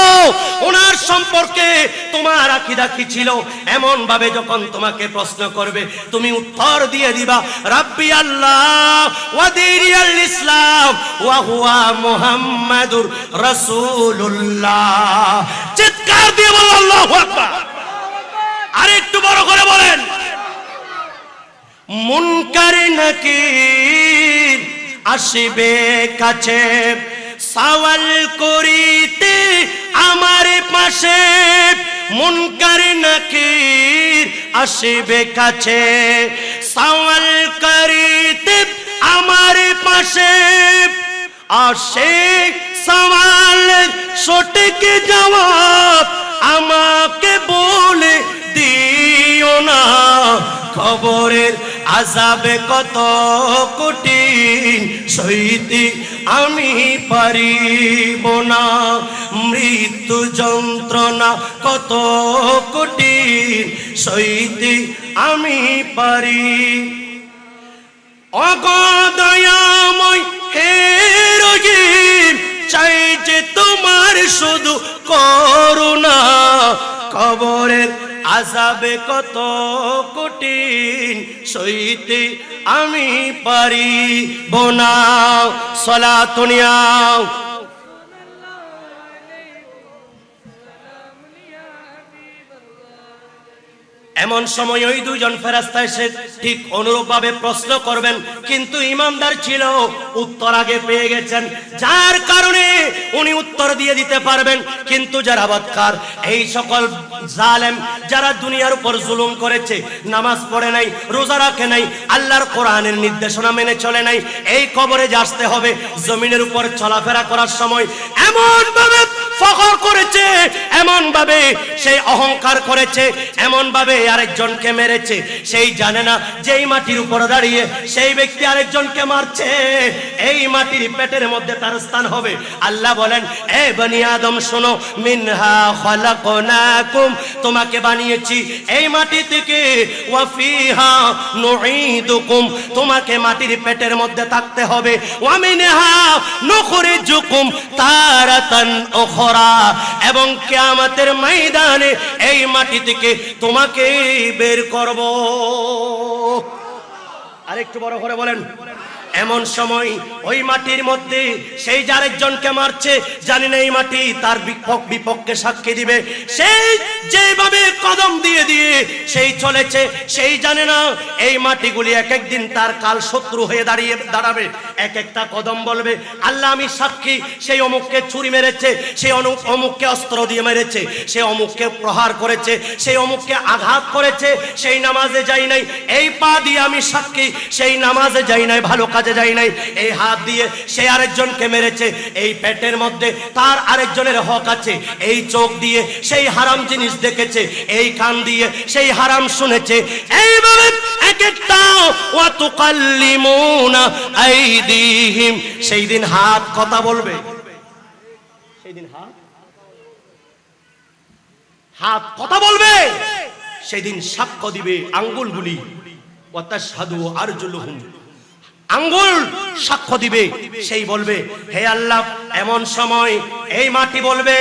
ওনার সম্পর্কে তোমার আকীদা কি ছিল, এমন ভাবে যখন তোমাকে প্রশ্ন করবে তুমি উত্তর দিয়ে দিবা, রাব্বি আল্লাহ ওয়া দীনুল ইসলাম ওয়া হুয়া মুহাম্মাদুর রাসূলুল্লাহ। চিৎকার দিয়ে বলো আল্লাহু আকবার। আর একটু বড় করে বলেন। মুনকার নাকির আসবে কাছে, সওয়াল করিতে আমার পাশে। মুনকার নাকির আসবে কাছে, সওয়াল করিতে আমার পাশে। আসে সওয়াল সঠিক জবাব আমাকে বলে দিও না। কবরের আযাবে কত কঠিন সইতে আমি পারিব না, মৃত্যু যন্ত্রণা কত কঠিন সইতে আমি পারি। অগদয়াময় হে রহিম, চাই যে তোমার শুধু করুণা। কবরের আযাবে কত কঠিন সইতে আমি পারিব না। সালাতুন ইয়া এমন সময় ওই দুইজন ফেরেশতা এসে ঠিক অনুরূপভাবে প্রশ্ন করবেন, কিন্তু ইমানদার ছিল, উত্তর আগে পেয়ে গেছেন, যার কারণে উনি উত্তর দিয়ে দিতে পারবেন। কিন্তু যারা বদকার, এই সকল জালেম যারা দুনিয়ার উপর জুলুম করেছে, নামাজ পড়ে নাই, রোজা রাখে নাই, আল্লাহর কোরআনের নির্দেশনা মেনে চলে নাই, এই কবরে আসতে হবে। জমিনের উপর চলাফেরা করার সময় এমন ভাবে ফখর করেছে, এমন ভাবে সেই অহংকার করেছে, এমন ভাবে আরেকজনকে মেরেছে, সেই জানে না যে এই মাটির উপর দাঁড়িয়ে সেই ব্যক্তি আরেকজনকে মারছে, এই মাটির পেটের মধ্যে তার স্থান হবে। আল্লাহ বলেন, এ বনি আদম শোনো, মিনহা খালাকনাকুম, তোমাকে বানিয়েছি এই মাটি থেকে, ওয়া ফিহা নুঈদুকুম, তোমাকে মাটির পেটের মধ্যে থাকতে হবে, ওয়া মিনহা নুখরিজুকুম তারাতান উখরা, এবং কিয়ামতের ময়দানে এই মাটি থেকে তোমাকে বের করব। আরেকটু বড় করে বলেন। এমন সময় ওই মাটির মধ্যে সেই যারেকজনকে মারছে, জানি না এই মাটি তার বিপক্ষে সাক্ষী দিবে, সেই যেভাবে কদম দিয়ে দিয়ে সেই চলেছে, সেই জানে না এই মাটিগুলি এক একদিন তার কাল শত্রু হয়ে দাঁড়াবে। এক একটা কদম বলবে, আল্লাহ আমি সাক্ষী, সেই অমুককে ছুরি মেরেছে, সেই অমুককে অস্ত্র দিয়ে মেরেছে, সেই অমুককে প্রহার করেছে, সেই অমুককে আঘাত করেছে, সেই নামাজে যাই নাই, এই পা দিয়ে আমি সাক্ষী, সেই নামাজে যাই নাই, ভালো কাজে যাই নাই, এই হাত দিয়ে সে আরেকজনকে মেরেছে, এই পেটের মধ্যে তার আরেকজনের হক আছে, এই চোখ দিয়ে সেই হারাম জিনিস দেখেছে, এই কান দিয়ে সেই হারাম শুনেছে। এইভাবে এক একটা ওয়া তুকাল্লিমুনা আইদিহিম, সেই দিন হাত কথা বলবে, সেই দিন হাত কথা বলবে, সেই দিন সাক্ষ্য দিবে আঙ্গুলগুলি, ওয়া তাশহাদু আরজুলুহুম, আঙ্গুল সাক্ষ্য দিবে। সেই বলবে হে আল্লাহ, এমন সময় এই মাটি বলবে,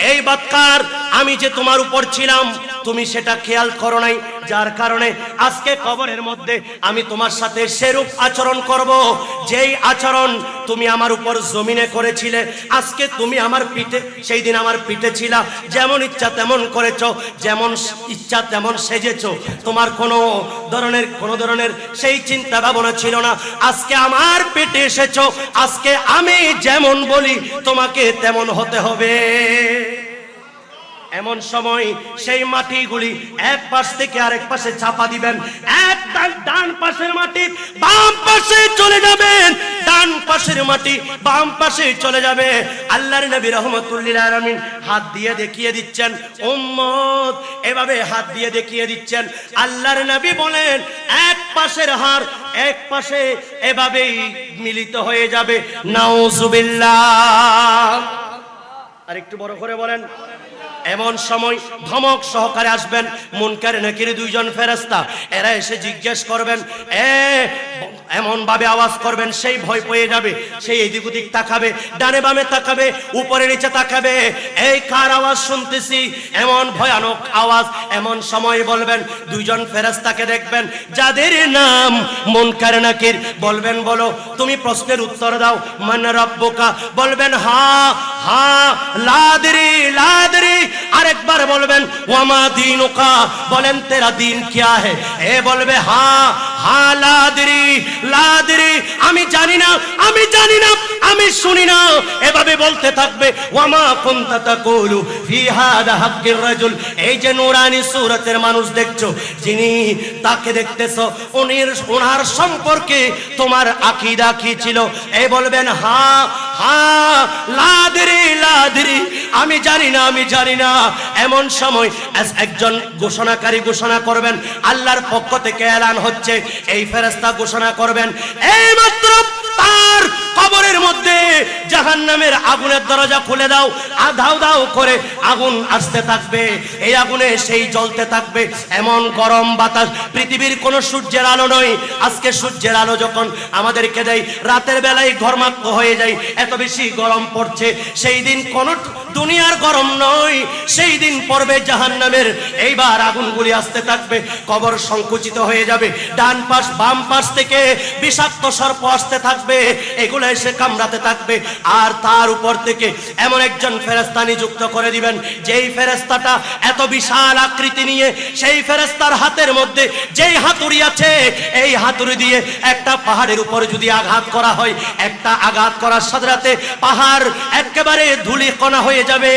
এই বদকার, আমি যে তোমার উপর ছিলাম তুমি সেটা খেয়াল করো নাই, যার কারণে আজকে কবরের মধ্যে আমি তোমার সাথে সেরূপ আচরণ করব যেই আচরণ তুমি আমার উপর জমিনে করেছিলে। আজকে তুমি আমার পিঠে, সেই দিন আমার পিঠে ছিলা, যেমন ইচ্ছা তেমন করেছো, যেমন ইচ্ছা তেমন সেজেছো, তোমার কোনো ধরনের সেই চিন্তা ভাবনা ছিল না। আজকে আমার পেটে এসেছো, আজকে আমি যেমন বলি তোমাকে তেমন হতে হবে। এমন সময় সেই মাটিগুলি এক পাশ থেকে আরেক পাশে চাপা দিবেন, এক ডান পাশের মাটি বাম পাশে চলে যাবেন, ডান পাশের মাটি বাম পাশে চলে যাবে। আল্লাহর নবী রাহমাতুল্লিল আলামিন হাত দিয়ে দেখিয়ে দিচ্ছেন, উম্মত এভাবে হাত দিয়ে দেখিয়ে দিচ্ছেন। আল্লাহর নবী বলেন এক পাশের হাড় এক পাশে এভাবেই মিলিত হয়ে যাবে। নাউজুবিল্লাহ। আর একটু বড় করে বলেন। এমন সময় ধমক সহকারে আসবেন মুনকার নাকির দুইজন ফেরেশতা। এরা এসে জিজ্ঞেস করবেন, এমন ভাবে আওয়াজ করবেন সেই ভয় পেয়ে যাবে, সেই এদিক ওদিক তাকাবে, ডানে বামে তাকাবে, উপরে নিচে তাকাবে, এই কার আওয়াজ শুনতেছি, এমন ভয়ানক আওয়াজ। এমন সময় বলবেন, দুইজন ফেরেশতাকে দেখবেন যাদের নাম মুনকার নাকির, বলবেন বলো তুমি প্রশ্নের উত্তর দাও, মান রাব্বুকা, বলবেন হা হা লাদরি লাদরি। আরেকবার বলবেন ওয়ামা দীনুকা, বলেন তেরা দিন কিয়া হে, এ বলবে হা হা লাদরি লাদরি, আমি জানি না আমি জানি না আমি শুনি না, এভাবে বলতে থাকবে। ওয়ামা কুনতা তাকুলু ফি হাদা হাক্কির রাজুল, এই যে নূরানি সূরতের মানুষ দেখছো, যিনি তাকে দেখতেছো, ওনার সম্পর্কে তোমার আকীদা কি ছিল? এই বলবেন হা হা লাদরি লাদরি, আমি জানি না আমি জানি না। এমন সময় একজন ঘোষণাকারী ঘোষণা করবেন, আল্লাহর পক্ষ থেকে এলান হচ্ছে, এই ফেরেশতা ঘোষণা করবেন, এই মাত্র তার কবরের মধ্যে জাহান্নামের আগুনের দরজা খুলে দাও। আধাও দাও করে আগুন আসতে থাকবে, এই আগুনে সেই জ্বলতে থাকবে। এমন গরম বাতাস, পৃথিবীর কোন সূর্যের আলো নয়। আজকে সূর্যের আলো যখন আমাদেরকে দেয়, রাতের বেলায় ঘর্মাক্ত হয়ে যায়, এত বেশি গরম পড়ছে। সেই দিন কোন দুনিয়ার গরম নয়, সেই দিন পড়বে জাহান্নামের। এইবার আগুনগুলি আসতে থাকবে, কবর সংকুচিত হয়ে যাবে, ডান পাশ বাম পাশ থেকে বিষাক্ত সর্প আসতে থাকবে, এগুলো এসে কামড়াতে থাকবে। আর তার উপর থেকে এমন একজন ফেরেশতা নিযুক্ত করে দিবেন, যেই ফেরেশতাটা এত বিশাল আকৃতি নিয়ে, সেই ফেরেশতার হাতের মধ্যে যেই হাতুড়ি আছে, এই হাতুড়ি দিয়ে একটা পাহাড়ের উপর যদি আঘাত করা হয়, একটা আঘাত করার সাথে সাথে পাহাড় একেবারে ধূলিকণা হয়ে যাবে,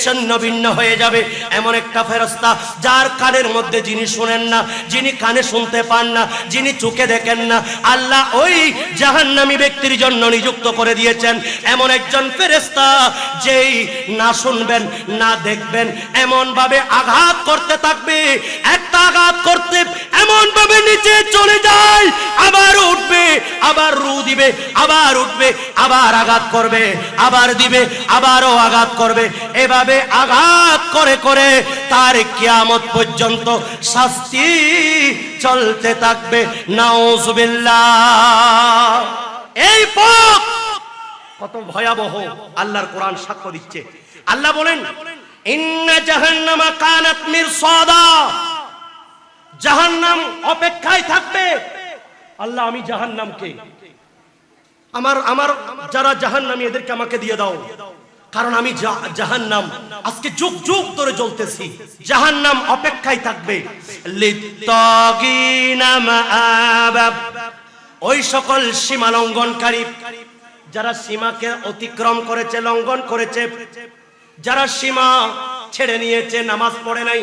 ছিন্ন ভিন্ন হয়ে যাবে। এমন একটা ফেরেশতা যার কানের মধ্যে যিনি শুনেন না, যিনি কানে শুনতে পান না, যিনি চোখে দেখেন না, আল্লাহ ওই জাহান্নামী ব্যক্তির জন্য নিযুক্ত করে দিয়েছেন এমন একজন ফেরেশতা, যেই না শুনবেন না দেখবেন, এমন ভাবে আঘাত করতে থাকবে, একটা আঘাত করতে এমন ভাবে নিচে চলে যায়, আবার উঠবে, আবার রু দিবে, আবার উঠবে, আবার আঘাত করবে, আবার দিবে, আবারও আঘাত করবে। এভাবে আঘাত করে করে তার কিয়ামত পর্যন্ত শাস্তি চলতে থাকবে। নাউজুবিল্লাহ। এই পথ কত ভয়াবহ আল্লাহর কোরআন সাক্ষ্য দিচ্ছে। আল্লাহ বলেন, ইন্না জাহান্নামা কানাত মিরসাদা, জাহান্নাম অপেক্ষায় থাকবে। আল্লাহ, আমি জাহান্নামকে, আমার যারা জাহান্নামী এদেরকে আমাকে দিয়ে দাও, কারণ আমি জাহান্নাম আজকে যুগ যুগ ধরে জ্বলতেছি। জাহান্নাম অপেক্ষায় থাকবে। লিত্তাগিনা মাআবা, ওই সকল সীমা লঙ্ঘনকারী, যারা সীমাকে অতিক্রম করেছে, লঙ্ঘন করেছে, যারা সীমা ছেড়ে নিয়েছে, নামাজ পড়ে নাই,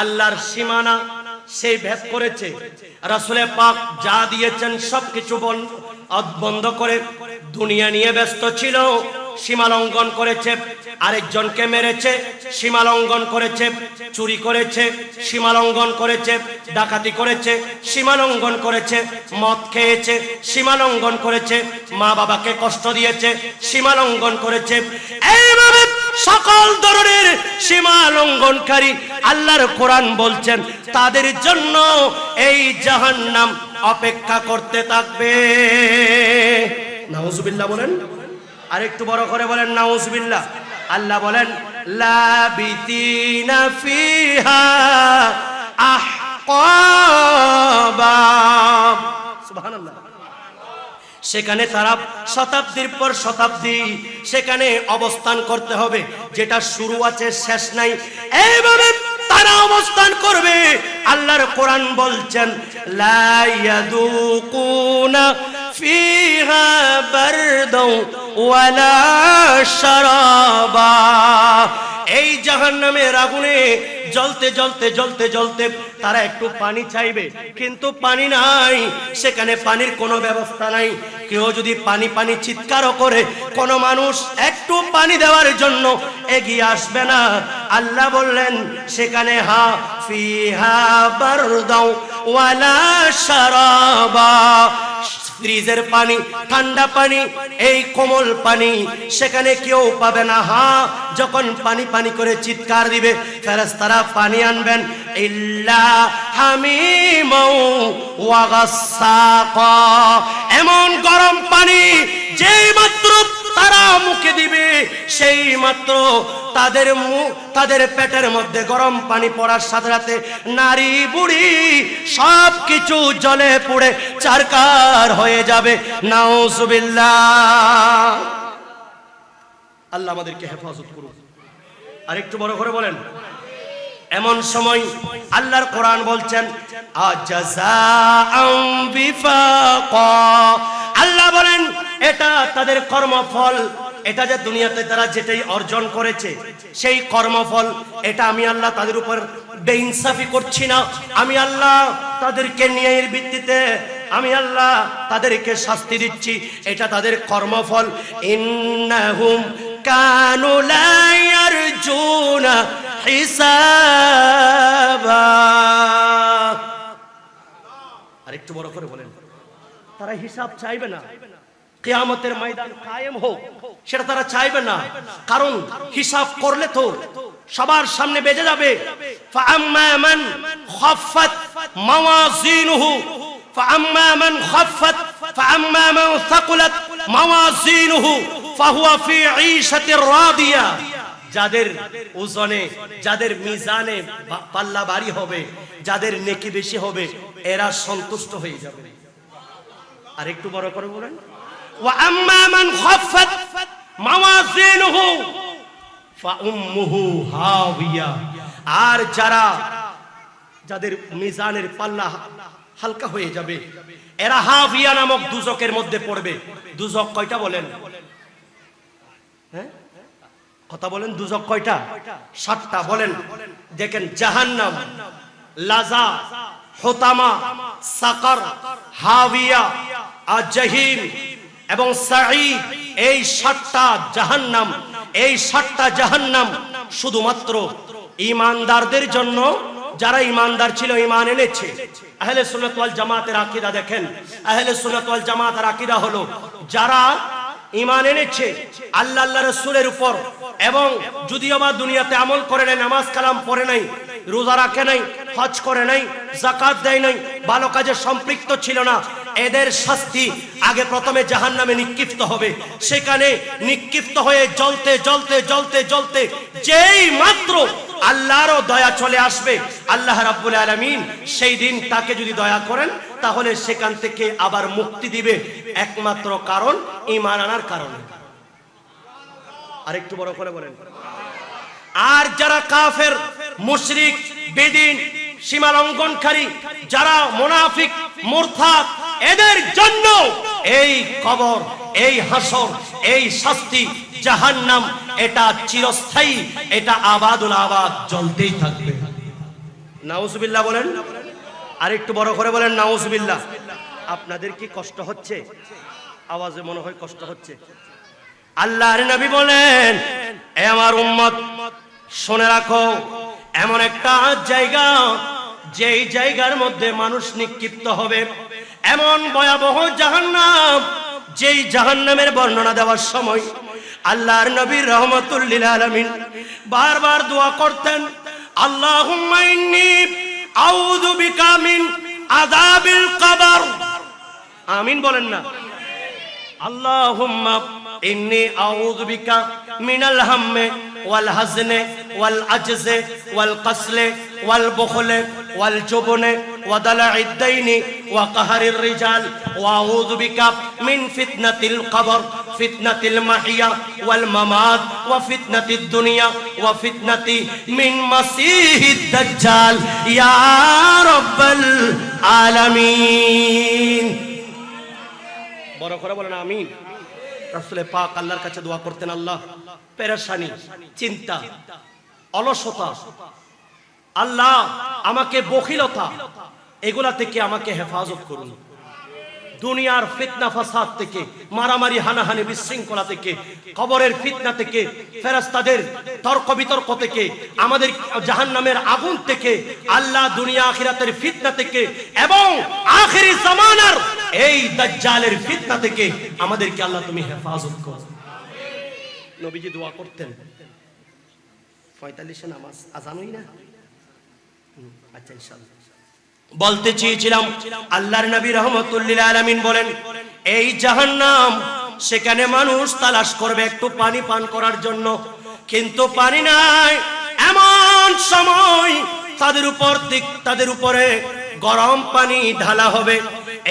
আল্লাহর সীমানা সেই ভেদ করেছে, রাসূল পাক যা দিয়েছেন সবকিছু বন্ধ করে দুনিয়া নিয়ে ব্যস্ত ছিল, সীমা লঙ্ঘন করেছে, আরেকজনকে মেরেছে, সীমা লঙ্ঘন করেছে, চুরি করেছে, সীমা লঙ্ঘন করেছে, ডাকাতি করেছে, সীমা লঙ্ঘন করেছে, মদ খেয়েছে, সীমা লঙ্ঘন করেছে, মা বাবাকে কষ্ট দিয়েছে, সীমা লঙ্ঘন করেছে। এইভাবে সকল ধরনের সীমা লঙ্ঘনকারী আল্লাহর কোরআন বলছেন তাদের জন্য এই জাহান্নাম অপেক্ষা করতে থাকবে। নাউজুবিল্লাহ বলেন, আর একটু বড় করে বলেন নাউজুবিল্লাহ। আল্লাহ বলেন লাবিতিনা ফিহা আহকাবা, সুবহানাল্লাহ। সেখানে তারা শতাব্দীর পর শতাব্দী সেখানে অবস্থান করতে হবে, যেটা শুরু আছে শেষ নাই, এইভাবে তারা অবস্থান করবে। আল্লাহর কোরআন বলছেন লা ইয়াদুকুনা ফিহা বারদাও ওয়ালা শারাবা। এই জাহান্নামের আগুনে জ্বলতে জ্বলতে জ্বলতে জ্বলতে তারা একটু পানি চাইবে, কিন্তু পানি নাই, সেখানে পানির কোনো ব্যবস্থা নাই। কেউ যদি পানি পানি চিৎকারও করে, কোনো মানুষ একটু পানি দেওয়ার জন্য এগিয়ে আসবে না। আল্লাহ বললেন সেখানে হা ফিহা বারদাও ওয়ালা শারাবা, ফ্রিজের পানি, ঠান্ডা পানি, এই কোমল পানি সেখানে কেউ পাবে না। হ্যাঁ, যখন পানি পানি করে চিৎকার দিবে ফেরেশতারা পানি আনবেন, ইল্লা হামিমাও ওয়া গাসসাকা, এমন গরম পানি যেই মাত্র তারা মুখে দিবে সেই মাত্র তাদের পেটের মধ্যে গরম পানি পড়ার সাথে সাথে নারী বুড়ি সব কিছু জ্বলে পুড়ে চারকার হয়ে যাবে। নাউজুবিল্লাহ। আল্লাহ আমাদেরকে হেফাজত করুন। আর একটু বড় করে বলেন। এমন সময় আল্লাহর কোরআন বলছেন আজাযাআম বিফাকা, আল্লাহ বলেন এটা তাদের কর্মফল, এটা যে দুনিয়াতে তারা যেটাই অর্জন করেছে সেই কর্মফল, এটা আমি আল্লাহ তাদের উপর বেইনসাফি করছি না। আমি আল্লাহ তাদেরকে ন্যায়ের ভিত্তিতে আমি আল্লাহ তাদেরকে শাস্তি দিচ্ছি, এটা তাদের কর্মফল। ইন্নাহুম কানু লা ইয়ারজুনা হিসাবা। আরেকটু বড় করে বলেন, তারা হিসাব চাইবে না। কিয়ামতের ময়দান কায়েম হোক সেটা তারা চাইবে না, কারণ হিসাব করলে তো সবার সামনে বেজে যাবে। ফাআম্মা মান খাফফাত মাওয়াজিনুহু ফাআম্মা মান খাফফাত ফাআম্মা মান সাকুলাত মাওয়াজিনুহু ফাহুয়া ফি ঈশাতির রাদিয়া, যাদের ওজনে যাদের মিজানে পাল্লা ভারী হবে, যাদের নেকি বেশি হবে, এরা সন্তুষ্ট হয়ে যাবে। আর একটু বড় করে বলেন ওয়া আম্মা মান খাফফাত মাওয়াজিনুহু ফাউম্মুহু হাওিয়া, আর যাদের মিজানের পাল্লা হালকা হয়ে যাবে এরা হাবিয়া নামক দুজকের মধ্যে পড়বে। দুজক কয়টা বলেন? হ্যাঁ কথা বলেন, দুজক কয়টা? 7টা বলেন। দেখেন জাহান্নাম, লাজা, হুতামা, সাকার, হাবিয়া আর জাহিম এবং সাঈদ, এই 7টা জাহান্নাম। এই 7টা জাহান্নাম শুধুমাত্র ঈমানদারদের জন্য, যারা ঈমানদার ছিল, ঈমান এনেছে। আহলে সুন্নাত ওয়াল জামাতের আকীদা দেখেন, আহলে সুন্নাত ওয়াল জামাতের আকীদা হলো যারা ঈমান এনেছে আল্লাহ আল্লাহর রাসূলের উপর, এবং যদিও বা দুনিয়াতে আমল করে নাই, নামাজ কালাম পড়ে নাই, রোজা রাখে নাই, হজ করে নাই, যাকাত দেয় নাই, ভালো কাজে সম্পৃক্ত ছিল না, এদের শাস্তি আগে প্রথমে জাহান্নামে নিক্ষিপ্ত হবে। সেখানে নিক্ষিপ্ত হয়ে জ্বলতে জ্বলতে জ্বলতে জ্বলতে যেই মাত্র আল্লাহরও দয়া চলে আসবে, আল্লাহ রাব্বুল আলামিন সেই দিন তাকে যদি দয়া করেন তাহলে সেখান থেকে আবার মুক্তি দিবে, একমাত্র কারণ ঈমান আনার কারণে। আরেকটু বড় করে বলেন। আর যারা কাফের, মুশরিক, বেদিন, সীমা লঙ্ঘনকারী, যারা মুনাফিক, মুরতাদ, এদের জন্য এই কবর, এই হাসর, এই শাস্তি, জাহান্নাম, এটা চিরস্থায়ী, এটা আবাদুল আবাদ জ্বলতেই থাকবে। নাউজুবিল্লাহ বলেন। আর একটু বড় করে বলেন নাউজুবিল্লাহ। আপনাদের কি কষ্ট হচ্ছে? আওয়াজে মনে হয় কষ্ট হচ্ছে। আল্লাহর নবী বলেন, এ আমার উম্মত শুনে রাখো, এমন একটা জায়গা যেই জায়গার মধ্যে মানুষ নিক্ষিপ্ত হবে, এমন ভয়াবহ জাহান্নাম যেই জাহান্নামের বর্ণনা দেওয়ার সময় আল্লাহর নবী রাহমাতুল লিল আলামিন বারবার দোয়া করতেন, আল্লাহুম্মা ইন্নী আউযু বিকা মিন আযাবিল কবর। আমিন বলেন না? আল্লাহুম্মা ইন্নী আউযু বিকা মিনাল হাম্মি ওয়াল হাজনি ওয়াল আজজি ওয়াল কাসলি ওয়াল বুখলি ওয়াল জুবনি ওয়া দালা'id দাইনি ওয়া কাহরির রিজাল ওয়া আউযু বিকা মিন ফিতনাতিল কবর ফিতনাতিল মাহিয়া ওয়াল মামাত ওয়া ফিতনাতিদ দুনিয়া ওয়া ফিতনাতি মিন মাসিহিদ দাজ্জাল ইয়া রাব্বাল আলামিন। বড় করে বলেন আমিন। রাসূল পাক আল্লাহর কাছে দোয়া করতেন, আল্লাহ পেরেশানি, চিন্তা, অলসতা, আল্লাহ আমাকে বখিলতা, এগুলা থেকে আমাকে হেফাজত করুন। দুনিয়ার ফিতনা ফাসাদ থেকে, মারামারি হানাহানি বিশৃঙ্খলা থেকে, কবরের ফিতনা থেকে, ফেরেশতাদের তর্ক বিতর্ক থেকে, আমাদের জাহান্নামের আগুন থেকে, আল্লাহ দুনিয়া আখিরাতের ফিতনা থেকে এবং আখিরি জামানার এই দাজ্জালের ফিতনা থেকে আমাদেরকে আল্লাহ তুমি হেফাজত করো। নবীজি দোয়া করতেন। 45 নামাজ আজানই না? আচ্ছা ইনশাআল্লাহ। বলতে চেয়েছিলাম, আল্লাহর নবী রাহমাতুল লিল আলামিন বলেন, এই জাহান্নাম, সেখানে মানুষ তালাশ করবে একটু পানি পান করার জন্য, কিন্তু পানি নাই। এমন সময় তাদের উপরে গরম পানি ঢালা হবে।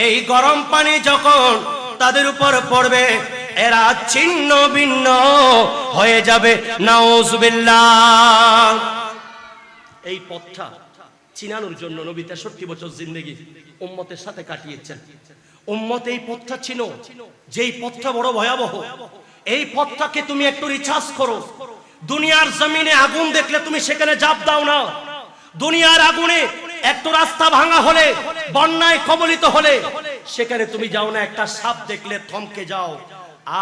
এই গরম পানি যখন তাদের উপর পড়বে, এরা ছিন্ন ভিন্ন হয়ে যাবে। নাউজুবিল্লাহ। এই পথটা চিনানোর জন্য নবী 63 বছর জিন্দেগি উম্মতের সাথে কাটিয়েছেন। উম্মত এই পথটা চিনো, যেই পথটা বড় ভয়াবহ। এই পথটাকে তুমি একটু রিসার্চ করো। দুনিয়ার জমিনে আগুন দেখলে তুমি সেখানে ঝাঁপ দাও না। দুনিয়ার আগুনে একটু রাস্তা ভাঙা হলে, বন্যায় কবলিত হলে সেখানে তুমি যাও না। একটা সাপ দেখলে থমকে যাও।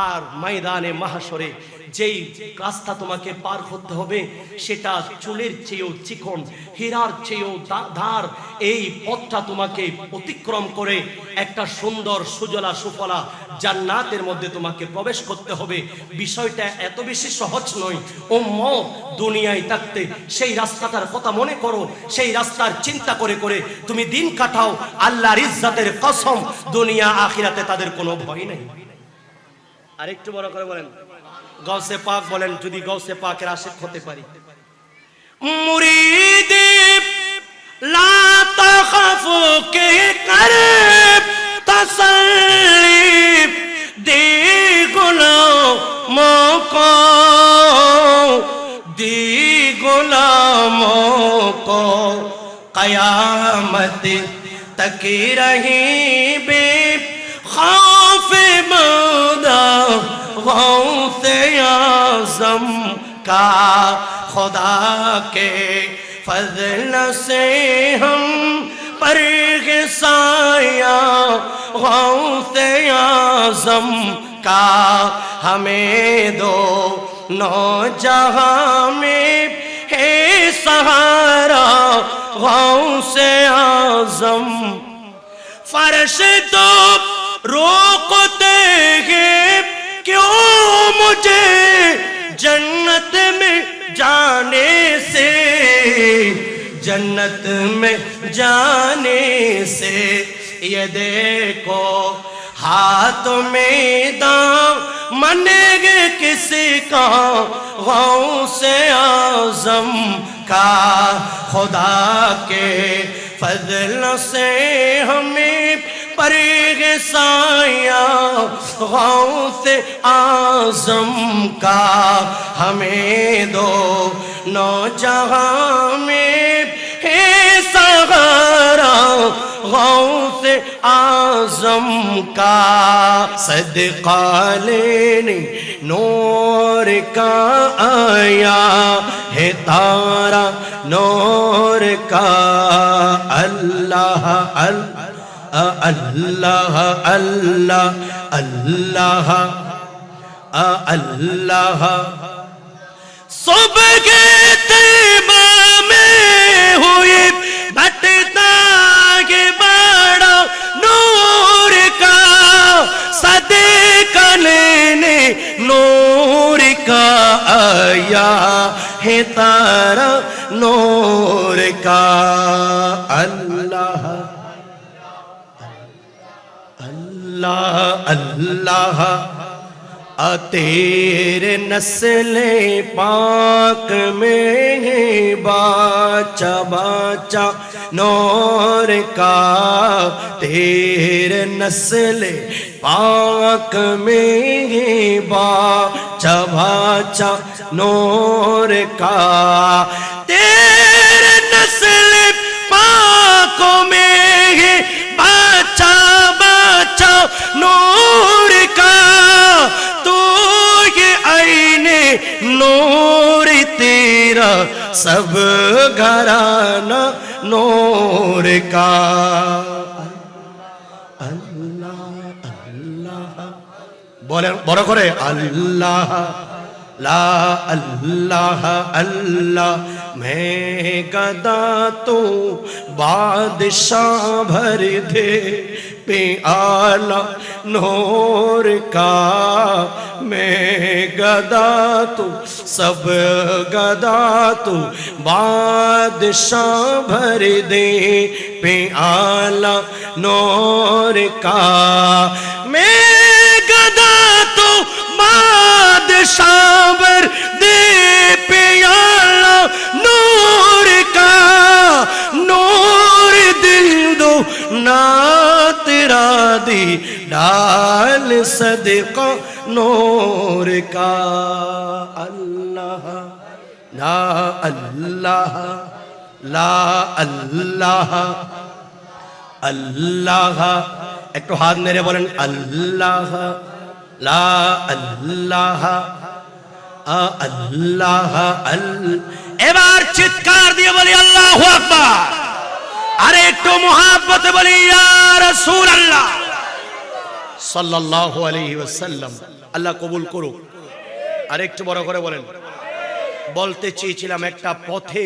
আর ময়দানে মাহশরে যেই রাস্তা তোমাকে পার করতে হবে, সেটা চুলের চেয়েও চিকন, হীরার চেয়েও ধার। এই পথটা তোমাকে অতিক্রম করে একটা সুন্দর সুজলা সুফলা জান্নাতের মধ্যে তোমাকে প্রবেশ করতে হবে। বিষয়টা এত বেশি সহজ নয়। উম্মত দুনিয়ায় থাকতে সেই রাস্তাটার কথা মনে করো, সেই রাস্তার চিন্তা করে করে তুমি দিন কাটাও। আল্লাহর ইজ্জতের কসম, দুনিয়া আখিরাতে তাদের কোনো ভয় নেই। আরেকটু বড় করে বলেন, গৌসে পাক বলেন, যদি গৌসে পাকের আশিক হতে পারি। মুরিদ লা তাখাফু কে করে তাসাল্লি দে গোলামো কো কয়ামত तक रही बे खौफ मौदा गौसे आज़म का खुदा के फज़ल से हम पर साया गौसे आज़म का हमें दो नौजहां में है सहारा गौसे आज़म फर्श तो रोकते हैं क्यों मुझे जन्नत में जाने से, जन्नत में जाने से। ये देखो हाथ में दामन किसी का गौसे आज़म का खुदा के फज़ल से हमें परगसाया गौसे आज़म का हमें दो नौजहां में है सहारा गौसे आज़म का। सदका लेने नूर का आया है तारा नूर का। अल्लाह अल्लाह अल्लाह अल्लाह अल्लाह। सुबह के तैबा में हुई बटता के बड़ा नूर का। सदका लेने नूर का अल्लाह अल्लाह अल्लाह तेरे नस्ले पाक में है बाचा बाचा नूर का तेरे नस्ले पाक में है बाचा बाचा नूर का तेरे नस्ले पाक में है बाचा बाचा नूर का नूर तेरा सब घराना नूर का अल्लाह अल्लाह बोले बड़ा करे अल्लाह ला अल्लाह अल्लाह मैं गदा तो बादशाह भर दे पे आला नूर का मैं गदा तो सब गदा तो बादशाह भर दे पे आला नूर का मैं गदा तो बादशाह भर दे पे आला नूर का नूर दिल दो ना तेरा दी डाल सदका नूर का अल्लाह ला अल्लाह ला अल्लाह अल्लाह एक तो हाथ मेरे बोलें अल्लाह ला अल्लाह अल्लाह এবার চিৎকার দিয়ে বলি আল্লাহু আকবার আরে একটু মুহাব্বতে বলি ইয়া রাসূলুল্লাহ সাল্লাল্লাহু আলাইহি ওয়াসাল্লাম আল্লাহ কবুল করুক আর একটু বড় করে বলেন বলতে চেয়েছিলাম একটা পথে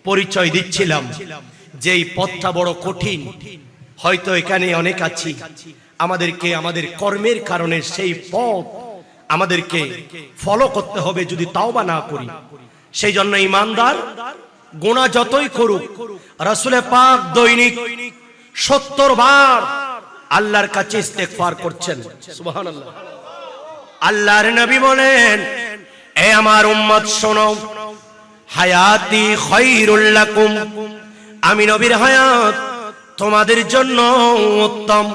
পরিচয় দিচ্ছিলাম যে এই পথটা বড় কঠিন হয়তো এখানে অনেক আছি আমাদেরকে আমাদের কর্মের কারণে সেই পথ আমাদেরকে ফলো করতে হবে যদি তাওবা না করি সেই জন্য ঈমানদার গুনাহ যতই করুক রাসূল পাক দৈনিক 70 বার আল্লাহর কাছে ইস্তেগফার করছেন সুবহানাল্লাহ আল্লাহর নবী বলেন এ আমার উম্মত শোনো হায়াতি খায়রুল লাকুম আমি নবীর হায়াত তোমাদের জন্য উত্তম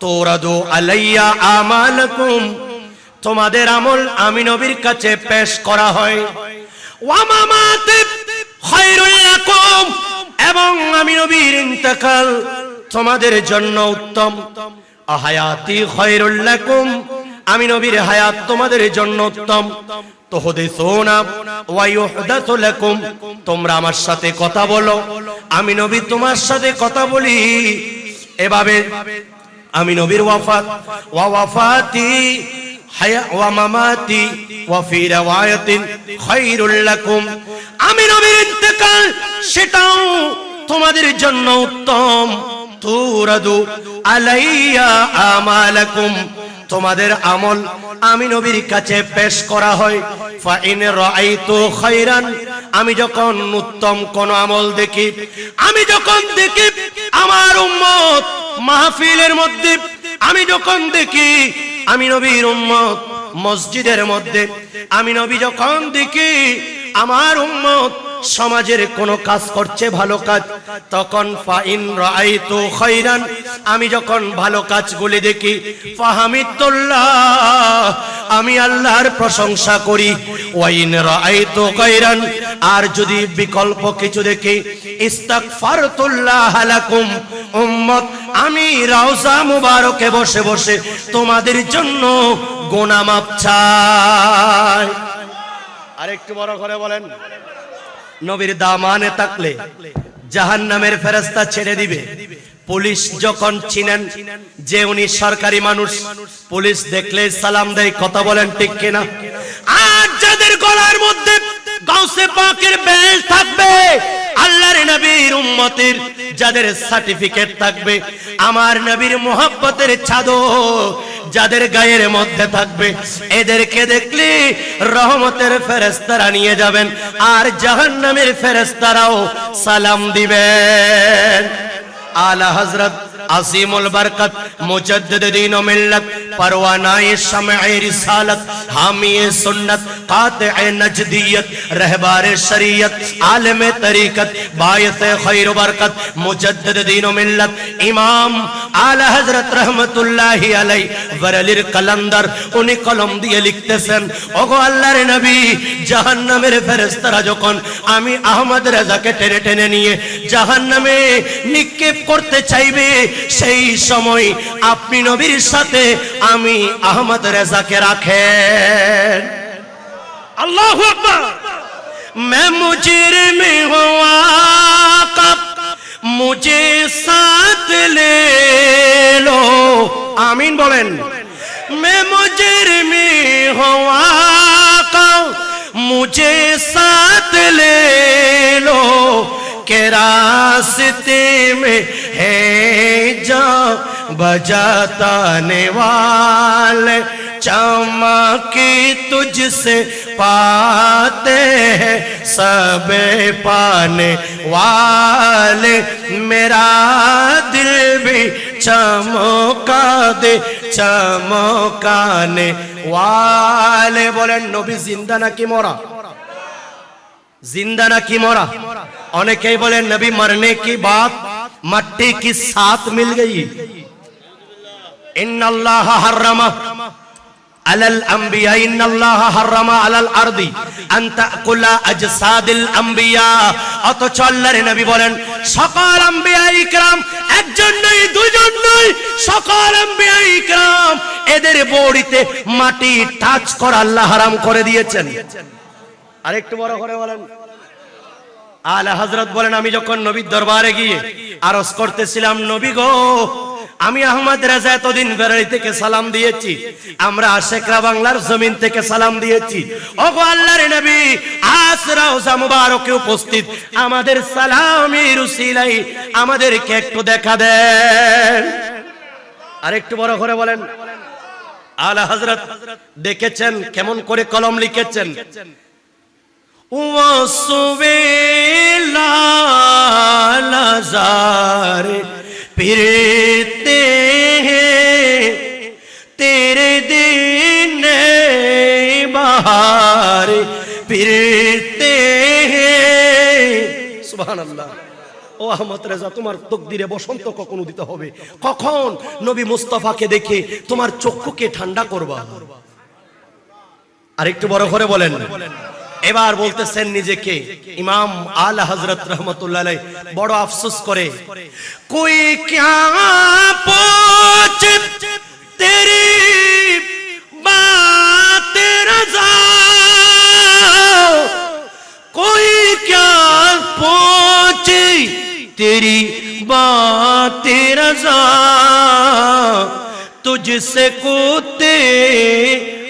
তুরাদু আলাইয়া আমালাকুম তোমাদের আমল আমি নবীর কাছে পেশ করা হয় ওয়া মামাতি খায়রুল লাকুম এবং আমি নবীর ইন্তেকাল তোমাদের জন্য উত্তম হায়াতি খায়রুল লাকুম আমি নবীর হায়াত তোমাদের জন্য উত্তম তুহদিসুনা ওয়া ইউহদাসু লাকুম তোমরা আমার সাথে কথা বলো আমি নবী তোমার সাথে কথা বলি এভাবে আমি নবীর ওয়াফাত ওয়া ওয়াফাতি হায়া ওয়া মামাতি ওয়া ফি রাওয়ায়াতিন খায়রুল লাকুম আমি নবীর ইন্তেকাল সেটাও তোমাদের জন্য উত্তম তুরাদু আলাইয়া আমালাকুম তোমাদের আমল আমি নবীর কাছে পেশ করা হয় ফা ইন রাআইতু খায়রান আমি যখন উত্তম কোন আমল দেখি আমি যখন দেখি আমার উম্মত মাহফিলের মধ্যে আমি যখন দেখি আমি নবীর উম্মত মসজিদের মধ্যে আমি নবী যখন দেখি আমার উম্মত সমাজের কোন কাজ করছে ভালো কাজ তখন ফা ইন রাআইতু খায়রান আমি যখন ভালো কাজগুলি দেখি ফাহামিদুল্লাহ আমি আল্লাহর প্রশংসা করি ওয়া ইন রাআইতু গায়রান আর যদি বিকল্প কিছু দেখি ইস্তাগফারতুল্লাহ লাকুম উম্মত আমি রওজা মুবারকে বসে বসে তোমাদের জন্য গুনাহ মাফ চাই আরেকটু বড় করে বলেন নবীর দামানে থাকলে জাহান্নামের ফেরেশতা ছেড়ে দিবে পুলিশ যখন চিনেন যে উনি সরকারি মানুষ পুলিশ দেখলে সালাম দেয় কথা বলেন ঠিক কিনা আর যাদের গলার মধ্যে গাউসে পাকের বেল থাকবে আল্লাহর নবীর উম্মতের যাদের সার্টিফিকেট থাকবে আমার নবীর মুহাব্বতের চাদর যাদের গায়ের মধ্যে থাকবে এদেরকে দেখলে রহমতের ফেরেশতারা নিয়ে যাবেন, আর জাহান্নামের ফেরেশতারাও সালাম দিবেন। আলা হযরত আসিমুল বরকত মুজাদ্দিদ দ্বীন ও মিল্লাত পরওয়ানায়ে শামঈ রিসালাত হামিয়ে সুন্নাত কাতিয়ে নজদিয়ত রাহবারে শরিয়ত আলেমে তরিকত বায়সে খৈর বরকত মুজাদ্দিদ দ্বীন ও মিল্লাত ইমাম আলা হযরত রহমাতুল্লাহি আলাইহি ওয়ালির কলন্দর উনি কলম দিয়ে লিখতেছেন, ওগো আল্লাহর নবী, জাহান্নামের ফেরেশতারা যখন আমি আহমদ রেজাকে টেনে টেনে নিয়ে জাহান্নামে নিক্ষেপ করতে চাইবে, সেই সময় আপনি নবীর সাথে আমি আহমদ রেজাকে রাখেন। আল্লাহু আকবার। मैं मुजरिम हुआ कब मुझे साथ ले लो, आमीन बोलें। मैं मुजरिम हुआ कब मुझे साथ ले लो, के रास्ते में है जो बजाने वाले चमकी तुझसे पाते हैं सब पाने वाले, मेरा दिल भी चमका दे चमकाने वाले। बोलें नबी जिंदा ना कि मरा, जिंदा ना कि मरा। অনেকেই বলেন নবী মরने की बात मट्टी की साथ मिल गई। इन्नल्लाह हर्रमा अलल अंबिया इन्नल्लाह हर्रमा अलल अर्दी अन ताकुला अजसादिल अंबिया। অথচ আল্লাহর নবী বলেন সকল আম্বিয়া ইকরাম, একজন নয় দুজন নয়, সকল আম্বিয়া ইকরাম এদের বডিতে মাটি টাচ করা আল্লাহ হারাম করে দিয়েছেন। আরেকটু বড় করে বলেন। আলা হযরত বলেন, আমি যখন নবীর দরবারে গিয়ে আরজ করতেছিলাম, নবী গো, আমি আহমদ রেজা এতদিন বেরাই থেকে সালাম দিয়েছি, আমরা আশেকরা বাংলার জমিন থেকে সালাম দিয়েছি, ওগো আল্লাহর নবী, আজ রওজা মুবারকে উপস্থিত আমাদের সালামের উসিলাই আমাদেরকে একটু দেখা দেন। আর একটু বড় করে বলেন। আলা হযরত দেখেছেন কেমন করে কলম লিখেছেন। नज़ारे फिरते हैं तेरे दिन बहार फिरते हैं। सुबहानाल्लाह। ও আহমদ রেজা, তোমার তকদিরে বসন্ত কখন উদিত হবে, কখন নবী মুস্তাফাকে দেখে তোমার চক্ষুকে ঠান্ডা করবা। আর একটু বড় করে বলেন। এবার বলতেছেন নিজেকে ইমাম আলা হযরত রহমাতুল্লাহ আলাইহি বড় আফসোস করে, কোই ক্যা পৌঁছে তেরি বাত রজা, কোই ক্যা পৌঁছে তেরি বাত রজা, तुझसे कुत्ते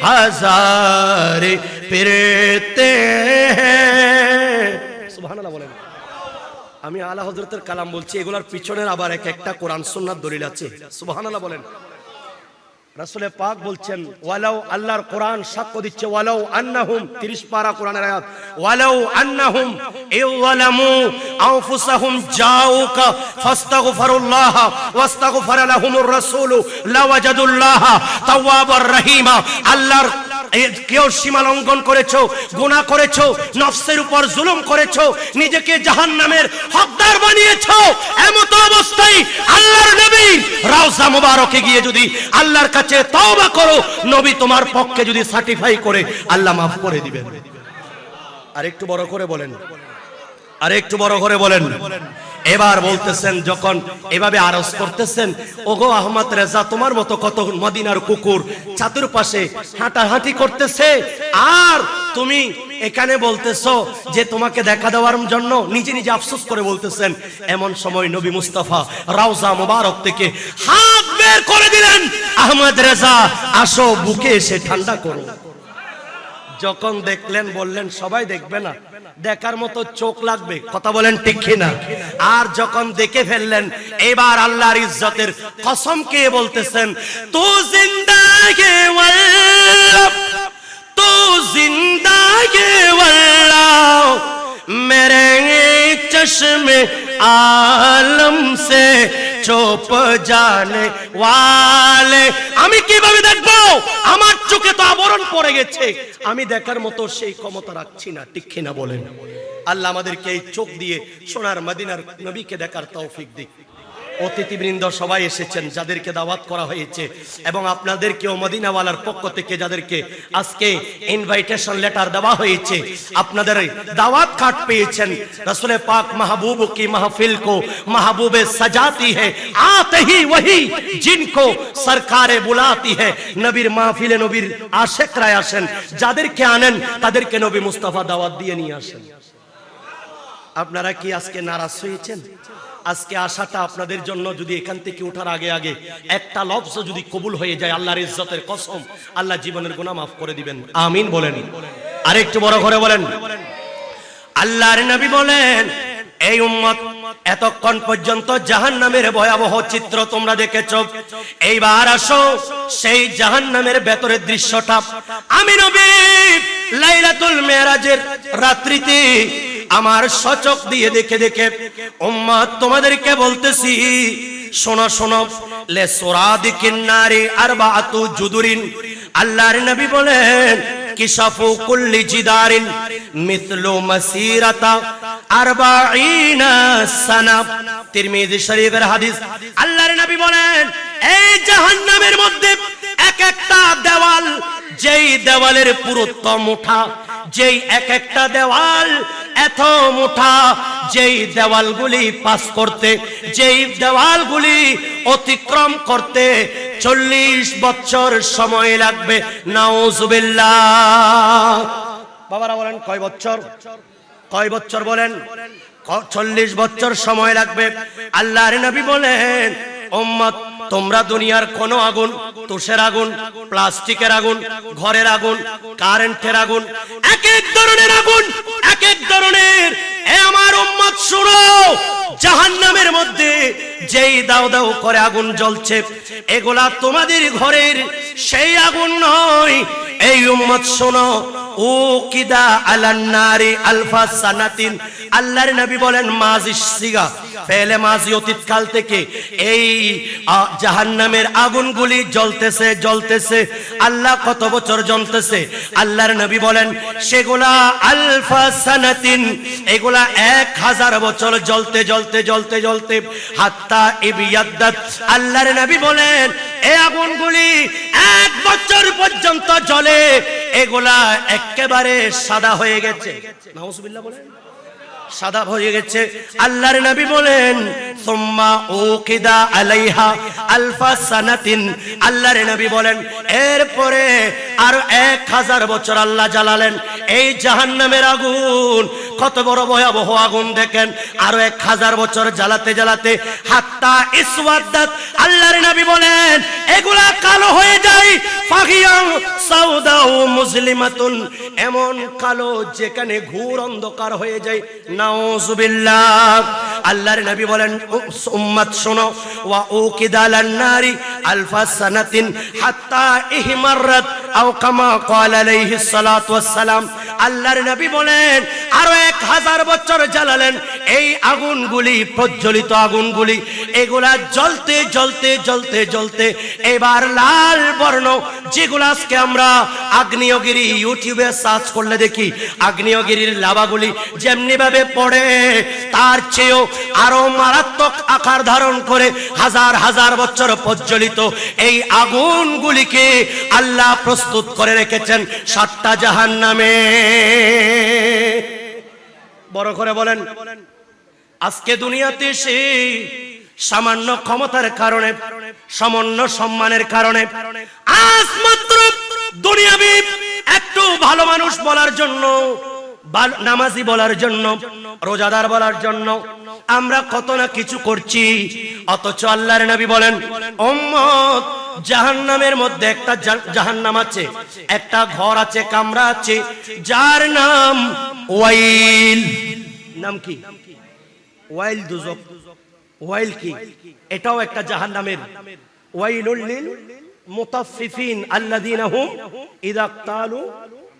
हजार फिरते हैं। सुबहानाल्लाह বলেন। আমি আলা হযরতের কালাম বলছি, এগুলোর পিছনের আবার এক একটা কোরআন সুন্নাত দলিল আছে। সুবহানাল্লাহ বলেন। রাসূল পাক বলছেন, ওয়ালাউ, আল্লাহর কোরআন সাক্ষ্য দিচ্ছে, ওয়ালাউ আন্নাহুম, 30 পারা কোরআনের আয়াত, ওয়ালাউ আন্নাহুম ইযলামু আনফুসাহুম জাউকা ফাস্তাগফিরুল্লাহ ওয়াস্তাগফারা লাহুমুর রাসূলু লাওয়াজাদুল্লাহ তাওয়াবার রহিমা। আল্লাহর কেউ সীমা লঙ্ঘন করেছো, গুনাহ করেছো, নফসের উপর জুলুম করেছো, নিজেকে জাহান্নামের হকদার বানিয়েছো, এমত অবস্থায় আল্লাহর নবী রওজা মুবারকে গিয়ে যদি আল্লাহর কাছে তওবা করো, নবী তোমার পক্ষে যদি সার্টিফাই করে, আল্লাহ মাফ করে দিবেন। আর একটু বড় করে বলেন। আর একটু বড় করে বলেন। এবার বলতেছেন, যখন এভাবে আরজ করতেছেন, ওগো আহমদ রেজা, তোমার মতো কত মদিনার কুকুর চাতুর্পাশে হাঁটাহাঁটি করতেছে, আর তুমি এখানে বলতেছো যে তোমাকে দেখা দেওয়ার জন্য নিজে নিজে আফসোস করে বলতেছেন। এমন সময় নবী মুস্তাফা রওজা মুবারক থেকে হাত বের করে দিলেন, আহমদ রেজা আসো, বুকে এসে ঠান্ডা করো। যখন দেখলেন, বললেন সবাই দেখবে না, দেখার মতো চোখ লাগবে, কথা বলেন ঠিক কিনা? আর যখন দেখে ফেললেন, এবার আল্লাহর ইজ্জতের কসম কে বলতেছেন, তু জিন্দা গে ওয়াল্লাহ, তু জিন্দা গে ওয়াল্লাহ, মেরে চশমে আলম সে চোপ জানে ওয়ালে। আমি কিভাবে দেখবো? আমার চোখে তো আবরণ পড়ে গেছে, আমি দেখার মতো সেই ক্ষমতা রাখছি না, ঠিক কিনা বলেন? আল্লাহ আমাদেরকে এই চোখ দিয়ে সোনার মদিনার নবীকে দেখার তৌফিক দিক। অতিথিবৃন্দ সবাই এসেছেন, যাদেরকে দাওয়াত করা হয়েছে, এবং আপনাদেরকেও মদিনাওয়ালার পক্ষ থেকে যাদেরকে আজকে ইনভাইটেশন লেটার দেওয়া হয়েছে, আপনাদের দাওয়াত কার্ড পেয়েছেন। रसूल पाक महबूब की महफिल को महबूबे सजाती है, आते ही वही जिनको सरकारे बुलाती है। নবীর মাহফিলে নবীর আশিকরা আসেন, যাদেরকে আনেন তাদেরকে নবী মুস্তাফা দাওয়াত দিয়ে নিয়ে আসেন। আপনারা কি আজকে নারাজ হয়েছেন? আজকে আশাটা আপনাদের জন্য, যদি এখান থেকে ওঠার আগে আগে একটা লফজ যদি কবুল হয়ে যায়, আল্লাহর ইজ্জতের কসম, আল্লাহ জীবনের গুনাহ মাফ করে দিবেন। আমিন বলেন। আরেকটু বড় করে বলেন। আল্লাহর নবী বলেন, এই উম্মত এতক্ষণ পর্যন্ত জাহান্নামের ভয়াবহ চিত্র তোমরা দেখেছো, এইবার আসো সেই জাহান্নামের ভেতরের দৃশ্যটা। আমি নবী লাইলাতুল মেরাজের রাত্রিতে আমার সচক দিয়ে দেখে দেখে উম্মত তোমাদেরকে বলতেছি, শোনো শোনো, লে সুরাদিকিন নারি আরবাআতু জুদুরিন। আল্লাহর নবী বলেন, কিশাফু কুল্লি জিদারিন মিথলু মাসিরাতা আরবাঈনা সানা। তিরমিজি শরীফের হাদিস। আল্লাহর নবী বলেন, এই জাহান্নামের মধ্যে এক একটা দেওয়াল, যেই দেওয়ালের পুরুত্ব মুঠা, যেই এক একটা দেওয়াল এত মুঠা, যেই দেওয়ালগুলি পাস করতে, যেই দেওয়ালগুলি অতিক্রম করতে 40 বছর সময় লাগবে। নাউজুবিল্লাহ। বাবারা বলেন কয় বছর? কয় বছর বলেন? 40 বছর সময় লাগবে। আল্লাহর নবী বলেন, উম্মত তোমরা দুনিয়ার কোন আগুন, তুষের আগুন, প্লাস্টিকের আগুন, ঘরের আগুন, কারেন্টের আগুন, এক এক ধরনের আগুন, এক এক ধরনের। এ আমার উম্মত শুনো, জাহান্নামের মধ্যে যেই দাও দাও করে আগুন জ্বলছে, এগুলা তোমাদের ঘরের সেই আগুন নয়। এই উম্মত শোনো, ও কিদা আলান নারি আলফা সানাতিন। আল্লাহর নবী বলেন, মাজি সিগা, ফেলে মাজি অতীতকাল থেকে এই জাহান্নামের আগুনগুলি জ্বলতেছে জ্বলতেছে। আল্লাহ কত বছর জ্বলতেছে? আল্লাহর নবী বলেন, সেগুলা আলফা সানাতিন, এগুলা 1000 বছর জ্বলতে জ্বলতে জ্বলতে জ্বলতে হাত্তা ইবিয়াদ্দাত। আল্লাহর নবী বলেন, এই আগুনগুলি 1 বছর পর্যন্ত জ্বলে, এগুলা একেবারে সাদা হয়ে গেছে। নাউজুবিল্লাহ বলেন, সাদা হয়ে গেছে। আল্লাহর নবী বলেন, সুম্মা উকিদা আলাইহা আলফা সানাতিন। আল্লাহর নবী বলেন, এরপরে আর 1000 বছর আল্লাহ জ্বালালেন এই জাহান্নামের আগুন। কত বড় ভয়াবহ আগুন দেখেন। আরো 1000 বছর জ্বালাতে জ্বালাতে হাত্তা ইসওয়াদাত। আল্লাহর নবী বলেন, এগুলা কালো হয়ে যায়। ফাগিয়াম সাউদাউ মুসলিমাতুন, এমন কালো যেখানে ঘোর অন্ধকার হয়ে যায়। নাউজুবিল্লাহ। আল্লাহর নবী বলেন, উম্মত শোনো, ওয়া উকিদালান নারি আলফা সানাতিন হাত্তা ইহমাররাত আও কামা ক্বালা আলাইহিস সালাতু ওয়াস সালাম। আল্লাহর নবী বলেন, আরো 1000 বছর জ্বালালেন এই আগুনগুলি, প্রজ্বলিত আগুনগুলি, এগুলা জ্বলতে জ্বলতে জ্বলতে জ্বলতে এবার লাল বর্ণ। যেগুলো আজকে আমরা আগ্নেয়গিরি ইউটিউবে সার্চ করলে দেখি, আগ্নেয়গিরির লাভাগুলি যেমনি ভাবে পড়ে, তার চেয়েও আরো মারাত্মক আকার ধারণ করে 1000 বছর প্রজ্বলিত এই আগুনগুলিকে আল্লাহ প্রস্তুত করে রেখেছেন 7টা জাহান্নামে। বড় করে বলেন। আজকে দুনিয়াতে সেই সামান্য ক্ষমতার কারণে, সামান্য সম্মানের কারণে, আজ মাত্র দুনিয়াবি একটু ভালো মানুষ বলার জন্য, নামাজি বলার জন্য, রোজাদার বলার জন্য আমরা কত না কিছু করছি। অথচ আল্লাহর নবী বলেন, উম্মত জাহান্নামের মধ্যে একটা জাহান্নাম আছে, একটা ঘর আছে, কামরা আছে, যার নাম ওয়াইল। নাম কি? ওয়াইল দুজক। ওয়াইল কি? এটাও একটা জাহান্নামের। ওয়াইলুল লিল মুতাফফিফিন আল্লাযীনা হুম ইযা ক্তালু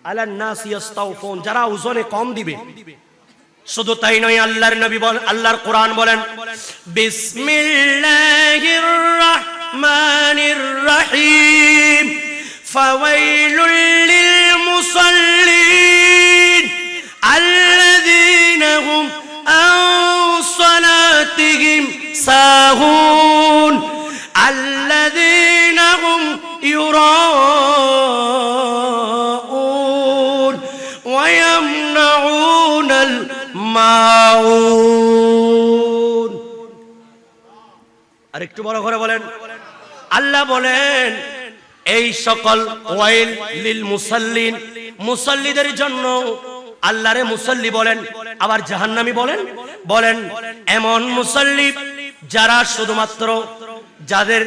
আলান নাস ইস্তাওফুন, যারা ওজনে কম দিবে। শুধু তাই নয়, আল্লাহর নবী বলেন, আল্লাহর কোরআন বলেন, বিসমিল্লাহির রাহমানির রহিম, ফাওয়াইলুল লিল মুসাল্লিন আল্লাযীনা হুম আন সালাতিহিম সাহুন আল্লাযীনা হুম ইউরাউন ওয়া ইয়ামনাউনাল মাউন। আর একটু বড় করে বলেন। আল্লাহ বলেন এই সকল ওয়াইল লিল মুসাল্লিন, মুসাল্লিদের জন্য। আল্লাহরে মুসাল্লি বলেন, আবার জাহান্নামী বলেন এমন মুসাল্লি যারা শুধুমাত্র, যাদের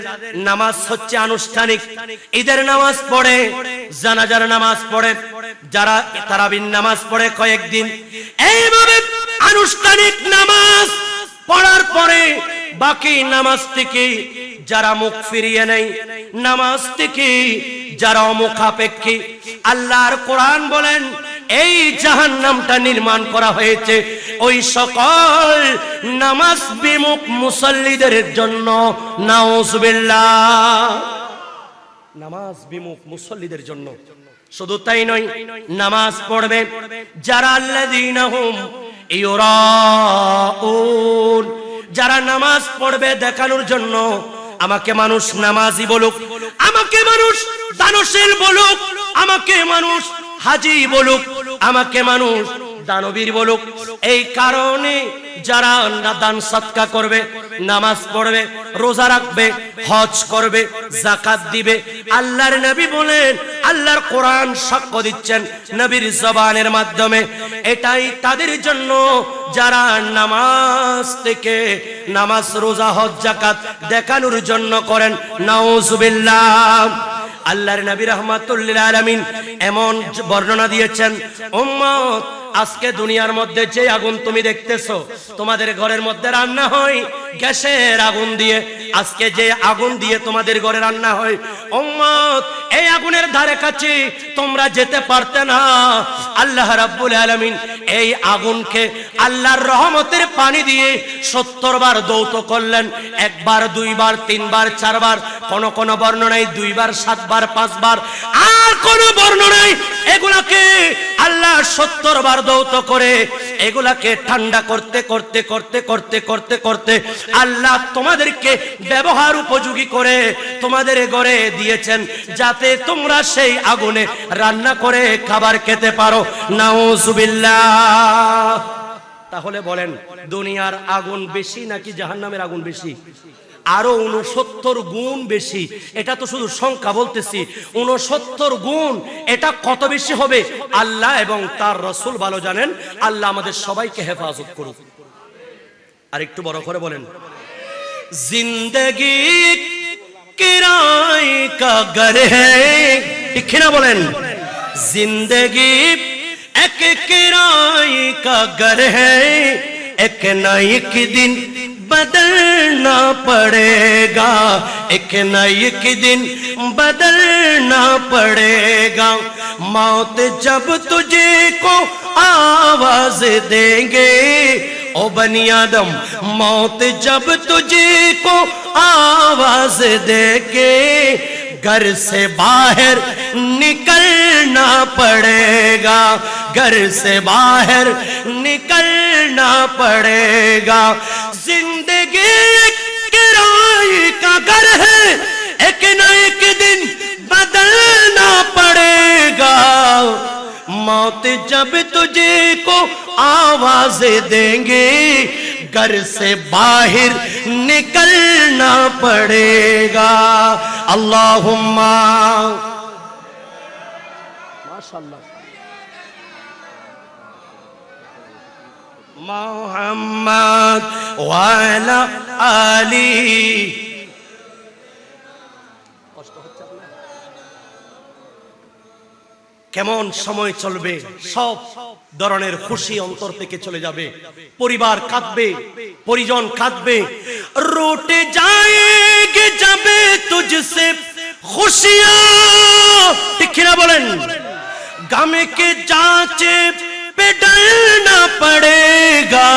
নামাজ হচ্ছে আনুষ্ঠানিক, ঈদের নামাজ পড়ে, জানাজার নামাজ পড়ে, যারা তারাবির নামাজ পড়ে কয়েকদিন, এইভাবে আনুষ্ঠানিক নামাজ পড়ার পরে বাকি নামাজ থেকে যারা মুখ ফিরিয়ে নেয়, নামাজ থেকে যারা মুখাপেক্ষী, আল্লাহর কোরআন বলেন এই জাহান্নামটা নির্মাণ করা হয়েছে ওই সকল নামাজ বিমুখ মুসাল্লিদের জন্য। নাউজুবিল্লাহ, নামাজ বিমুখ মুসাল্লিদের জন্য। শুধু তাই নয়, নামাজ পড়বে যারা আল্লাযীনা হুম ইউরাউন, যারা নামাজ পড়বে দেখানোর জন্য, আমাকে মানুষ নামাজি বলুক, আমাকে মানুষ দানশীল বলুক, আমাকে মানুষ হাজি বলুক, আমাকে মানুষ দানবীর বলুক, এই কারণে যারা দান সদকা করবে, নামাজ পড়বে, রোজা রাখবে, হজ করবে, যাকাত দিবে, আল্লাহর নবী বলেন, আল্লাহর কোরআন সাক্ষ্য দিচ্ছেন নবীর জবানের মাধ্যমে, এটাই তাদের জন্য যারা নামাজ থেকে, নামাজ রোজা হজ যাকাত দেখানোর জন্য করেন। নাউজুবিল্লাহ। আল্লাহর নবী রাহমাতুল লিল আলামিন এমন বর্ণনা দিয়েছেন, উম্মত আজকে দুনিয়ার মধ্যে যে আগুন তুমি দেখতেছো, তোমাদের ঘরের মধ্যে রান্না হয় গ্যাসের আগুন দিয়ে, আজকে যে আগুন দিয়ে তোমাদের ঘরে রান্না হয়, উম্মত এই আগুনের ধারে কাছে তোমরা যেতে পারতে না। আল্লাহ রাব্বুল আলামিন এই আগুনকে আল্লাহর রহমতের পানি দিয়ে 70 বার দৌত করলেন, একবার, দুইবার, তিনবার, চারবার, কোন বর্ণনায় 2 বার, 7 বার, 5 বার, আর কোন বর্ণনায় এগুলাকে আল্লাহ 70 বার দৌত করে এগুলাকে ঠান্ডা করতে করতে করতে করতে করতে করতে আল্লাহ তোমাদেরকে ব্যবহার উপযোগী করে তোমাদের ঘরে দিয়েছেন, যাতে তোমরা সেই আগুনে রান্না করে খাবার খেতে পারো। নাউজুবিল্লাহ। তাহলে বলেন, দুনিয়ার আগুন বেশি নাকি জাহান্নামের আগুন বেশি? আরো 69 গুণ বেশি। এটা তো শুধু সংখ্যা বলতেছি, 69 গুণ। এটা কত বেশি হবে আল্লাহ এবং তার রাসূল ভালো জানেন। আল্লাহ আমাদের সবাইকে হেফাজত করুক। আর একটু বড় করে বলেন, জিন্দেগি কিরায় কা ঘর হ্যায়, ঠিক না বলেন? জিন্দেগি এক কিরায় কা ঘর হ্যায়, এক না এক দিন बदलना पड़ेगा, एक न एक दिन बदलना पड़ेगा। मौत जब तुझे को आवाज देंगे, ओ बनी आदम, मौत जब तुझे को आवाज देंगे, घर से बाहर निकलना पड़ेगा, घर से बाहर निकलना पड़ेगा। जिंदगी एक किराए का घर है, एक न एक दिन बदलना पड़ेगा। मौत जब तुझे को आवाज देंगे, घर से बाहर निकलना पड़ेगा। अल्लाहुम्मा माशाअल्लाह मुहम्मद वाला आली। কেমন সময় চলবে, সব ধরনের খুশি অন্তর থেকে চলে যাবে। পরিবার কাঁদবে, পরিজন কাঁদবে। রুটে যাएंगे যাবে তুঝসে খুশিয়াं, ঠিক কিনা বলেন? গামে কে जांचे पे डलना पड़ेगा,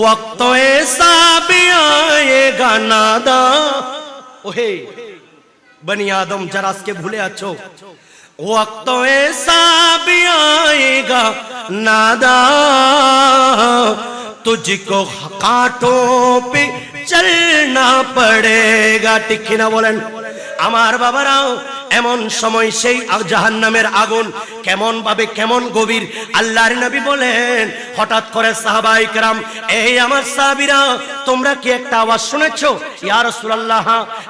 वक्त ऐसा भी आएगा नादा। ओहे बनी आदम जरा आजके भूले आछो, वक्त ऐसा भी आएगा नादा, तुझको कांटों पे चलना पड़ेगा, ठीक किना बोलेन? আমার বাবারাও এমন সময় সেই জাহান্নামের আগুন কেমন ভাবে কেমন গভীর, আল্লাহর নবী বলেন হঠাৎ করে সাহাবায়ে কেরাম, এই আমার সাহাবীরা তোমরা কি একটা আওয়াজ শুনেছো? ইয়া রাসূলুল্লাহ,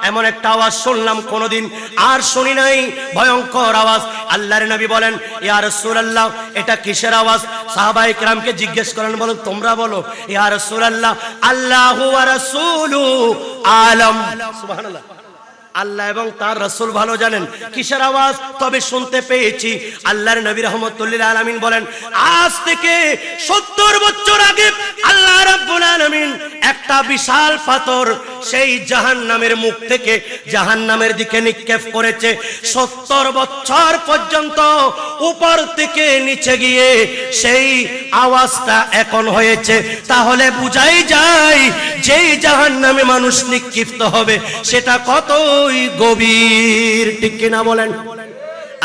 এমন একটা আওয়াজ শুনলাম কোনদিন আর শুনি নাই, ভয়ঙ্কর আওয়াজ। আল্লাহর নবী বলেন ইয়া রাসূলুল্লাহ এটা কিসের আওয়াজ? সাহাবায়ে কেরামকে জিজ্ঞেস করেন, বলেন তোমরা বলো। ইয়া রাসূলুল্লাহ আল্লাহু ওয়া রাসূলু আলাম, সুবহানাল্লাহ, আল্লাহ এবং তার রাসূল ভালো জানেন কিসের আওয়াজ। তবে শুনতে পেয়েছি। আল্লাহর নবী রাহমাতুল্লিল আলামিন বলেন আজ থেকে 70 বছর আগে আল্লাহ রাব্বুল আলামিন একটা বিশাল পাথর সেই জাহান্নামের মুখ থেকে জাহান্নামের দিকে নিক্ষেপ করেছে। 70 বছর পর্যন্ত উপর থেকে নিচে গিয়ে সেই আওয়াজটা এখন হয়েছে। তাহলে বুঝাই যায় যেই জাহান্নামে মানুষ নিক্ষিপ্ত হবে সেটা কতই গভীর, ঠিক কিনা বলেন?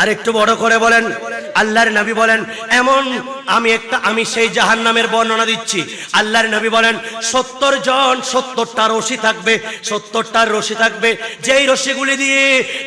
আর একটু বড় করে বলেন। আল্লাহর নবী বলেন এমন আমি সেই জাহান্নামের বর্ণনা দিচ্ছি। আল্লাহর নবী বলেন 70 জন 70টা রশি থাকবে, 70টা রশি থাকবে, যেই রশিগুলি দিয়ে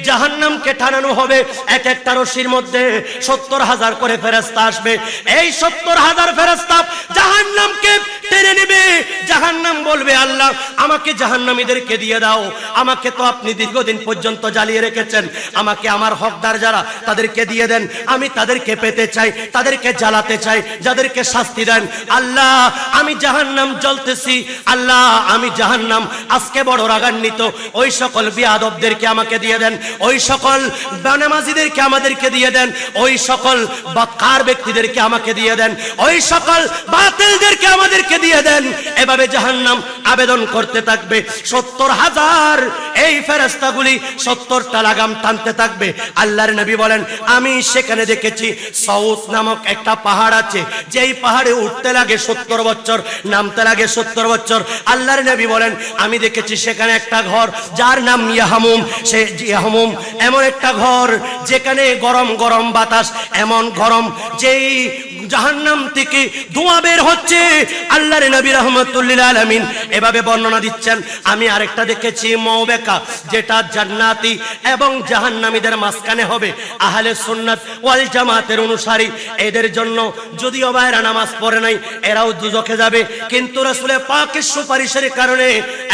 জাহান্নামকে টানানো হবে। এক একটা রশির মধ্যে 70,000 করে ফেরেশতা আসবে। এই 70,000 ফেরেশতা জাহান্নামকে টেনে নেবে। জাহান্নাম বলবে আল্লাহ আমাকে জাহান্নামীদেরকে দিয়ে দাও, আমাকে তো আপনি দীর্ঘদিন পর্যন্ত জ্বালিয়ে রেখেছেন, আমাকে আমার হকদার যারা তাদেরকে দিয়ে দেন, আমি তাদেরকে পেতে চাই, তাদেরকে জ্বালাতে চাই, যাদেরকে শাস্তি দেন। আল্লাহ আমি জাহান্নাম জ্বলতেছি, আল্লাহ আমি জাহান্নাম আজকে বড় রাগান্বিত, ওই সকল বিয়াদবদেরকে আমাকে দিয়ে দেন, ওই সকল বেনামাজিদেরকে আমাদেরকে দিয়ে দেন, ওই সকল বদকার ব্যক্তিদেরকে আমাকে দিয়ে দেন, ওই সকল বাতিলদেরকে আমাদেরকে দিয়ে দেন। এভাবে জাহান্নাম আবেদন করতে থাকবে। 70,000 এই ফেরেশতাগুলি 70টা লাগাম টানতে থাকবে। আল্লাহর নবী বলেন আমি সেখানে দেখেছি সাউথ নামক একটা পাহাড় আছে, যেই পাহাড়ে উঠতে লাগে 70 বছর, নামতে লাগে 70 বছর। আল্লাহর নবী বলেন আমি দেখেছি সেখানে একটা ঘর যার নাম ইয়াহামুম। সে ইয়াহামুম এমন একটা ঘর যেখানে গরম গরম বাতাস, এমন গরম যেই জাহান্নাম থেকে ধোঁয়া বের হচ্ছে। আল্লাহর নবী রাহমাতুল্লিল আলামিন এভাবে বর্ণনা দিচ্ছেন। আমি আরেকটা দেখেছি মাওবেকা, যেটা জান্নাতি এবং জাহান্নামীদের মাঝখানে হবে। আহলে সুন্নাত ওয়াল জামাতের অনুসারী এদের জন্য যদিও বাইরা নামাজ পড়ে নাই, এরাও দুজখে যাবে, কিন্তু রাসূল পাকের সুপারিশের কারণে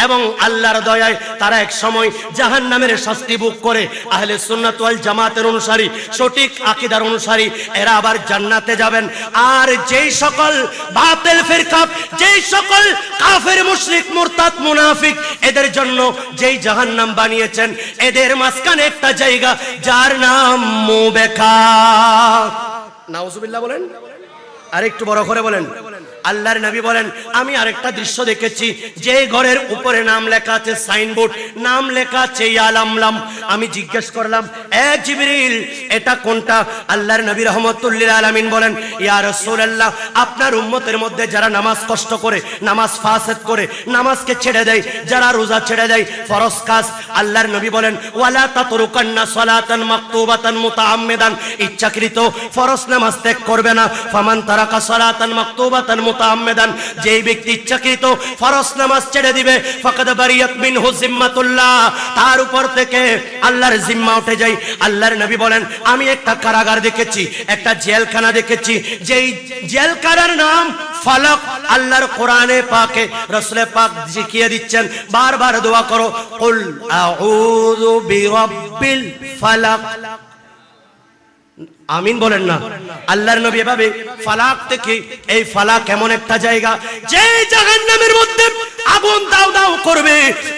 এবং আল্লাহর দয়ায় তারা এক সময় জাহান্নামের শাস্তি ভোগ করে। আহলে সুন্নাত ওয়াল জামাতের অনুসারী, সঠিক আকীদার অনুসারী এরা আবার জান্নাতে যাবেন। আর যেই সকল বাতিল ফিরকা, যেই সকল কাফের মুশরিক মুরতাদ মুনাফিক এদের জন্য যেই জাহান্নাম বানিয়েছেন, এদের মাঝখানে একটা জায়গা যার নাম মুবেকা। নাউজুবিল্লাহ বলেন, আর একটু বড় করে বলেন। আল্লাহর নবী বলেন আমি আরেকটা দৃশ্য দেখেছি, যে ঘরের উপরে নাম লেখা আছে, সাইনবোর্ড নাম লেখা আছে ইয়ালামলাম। আমি জিজ্ঞেস করলাম এ জিবরিল এটা কোনটা? আল্লাহর নবী রাহমাতুল্লিল আলামিন বলেন ইয়া রাসূলুল্লাহ আপনার উম্মতের মধ্যে যারা নামাজ কষ্ট করে, নামাজ ফাসেদ করে, নামাজকে ছেড়ে দেয়, যারা রোজা ছেড়ে দেয়, ফরজ কাজ, আল্লাহর নবী বলেন ওয়ালা তাতরুকান্না সালাতান মাকতুবাতান মুতাআম্মিদান, ইচ্ছাকৃত ফরজ নামাজ ত্যাগ করবে না। ফামান তারাকা সালাতান মাকতুবাতান মুতাআম্মিদান, যেই ব্যক্তি ইচ্ছাকৃত ফরজ নামাজ ছেড়ে দিবে, ফাকাদ বারিয়াত মিনহু জিম্মাতুল্লাহ, তার উপর থেকে আল্লাহর জিম্মা উঠে যায়। আল্লাহর নবী বলেন আমি একটা কারাগার দেখেছি, একটা জেলখানা দেখেছি, যেই জেলখানার নাম ফালাক। আল্লাহর কোরআনে পাকে রাসূল পাক শিখিয়ে দিচ্ছেন বারবার দোয়া করো, কুল আউযু বিরাব্বিল ফালাক। আমিন বলেন না। আল্লাহর নবী এভাবে ফালাক থেকে, এই ফালাক এমন একটা জায়গা যে জাহান্নামের মধ্যে আগুন দাউ দাউ করবে।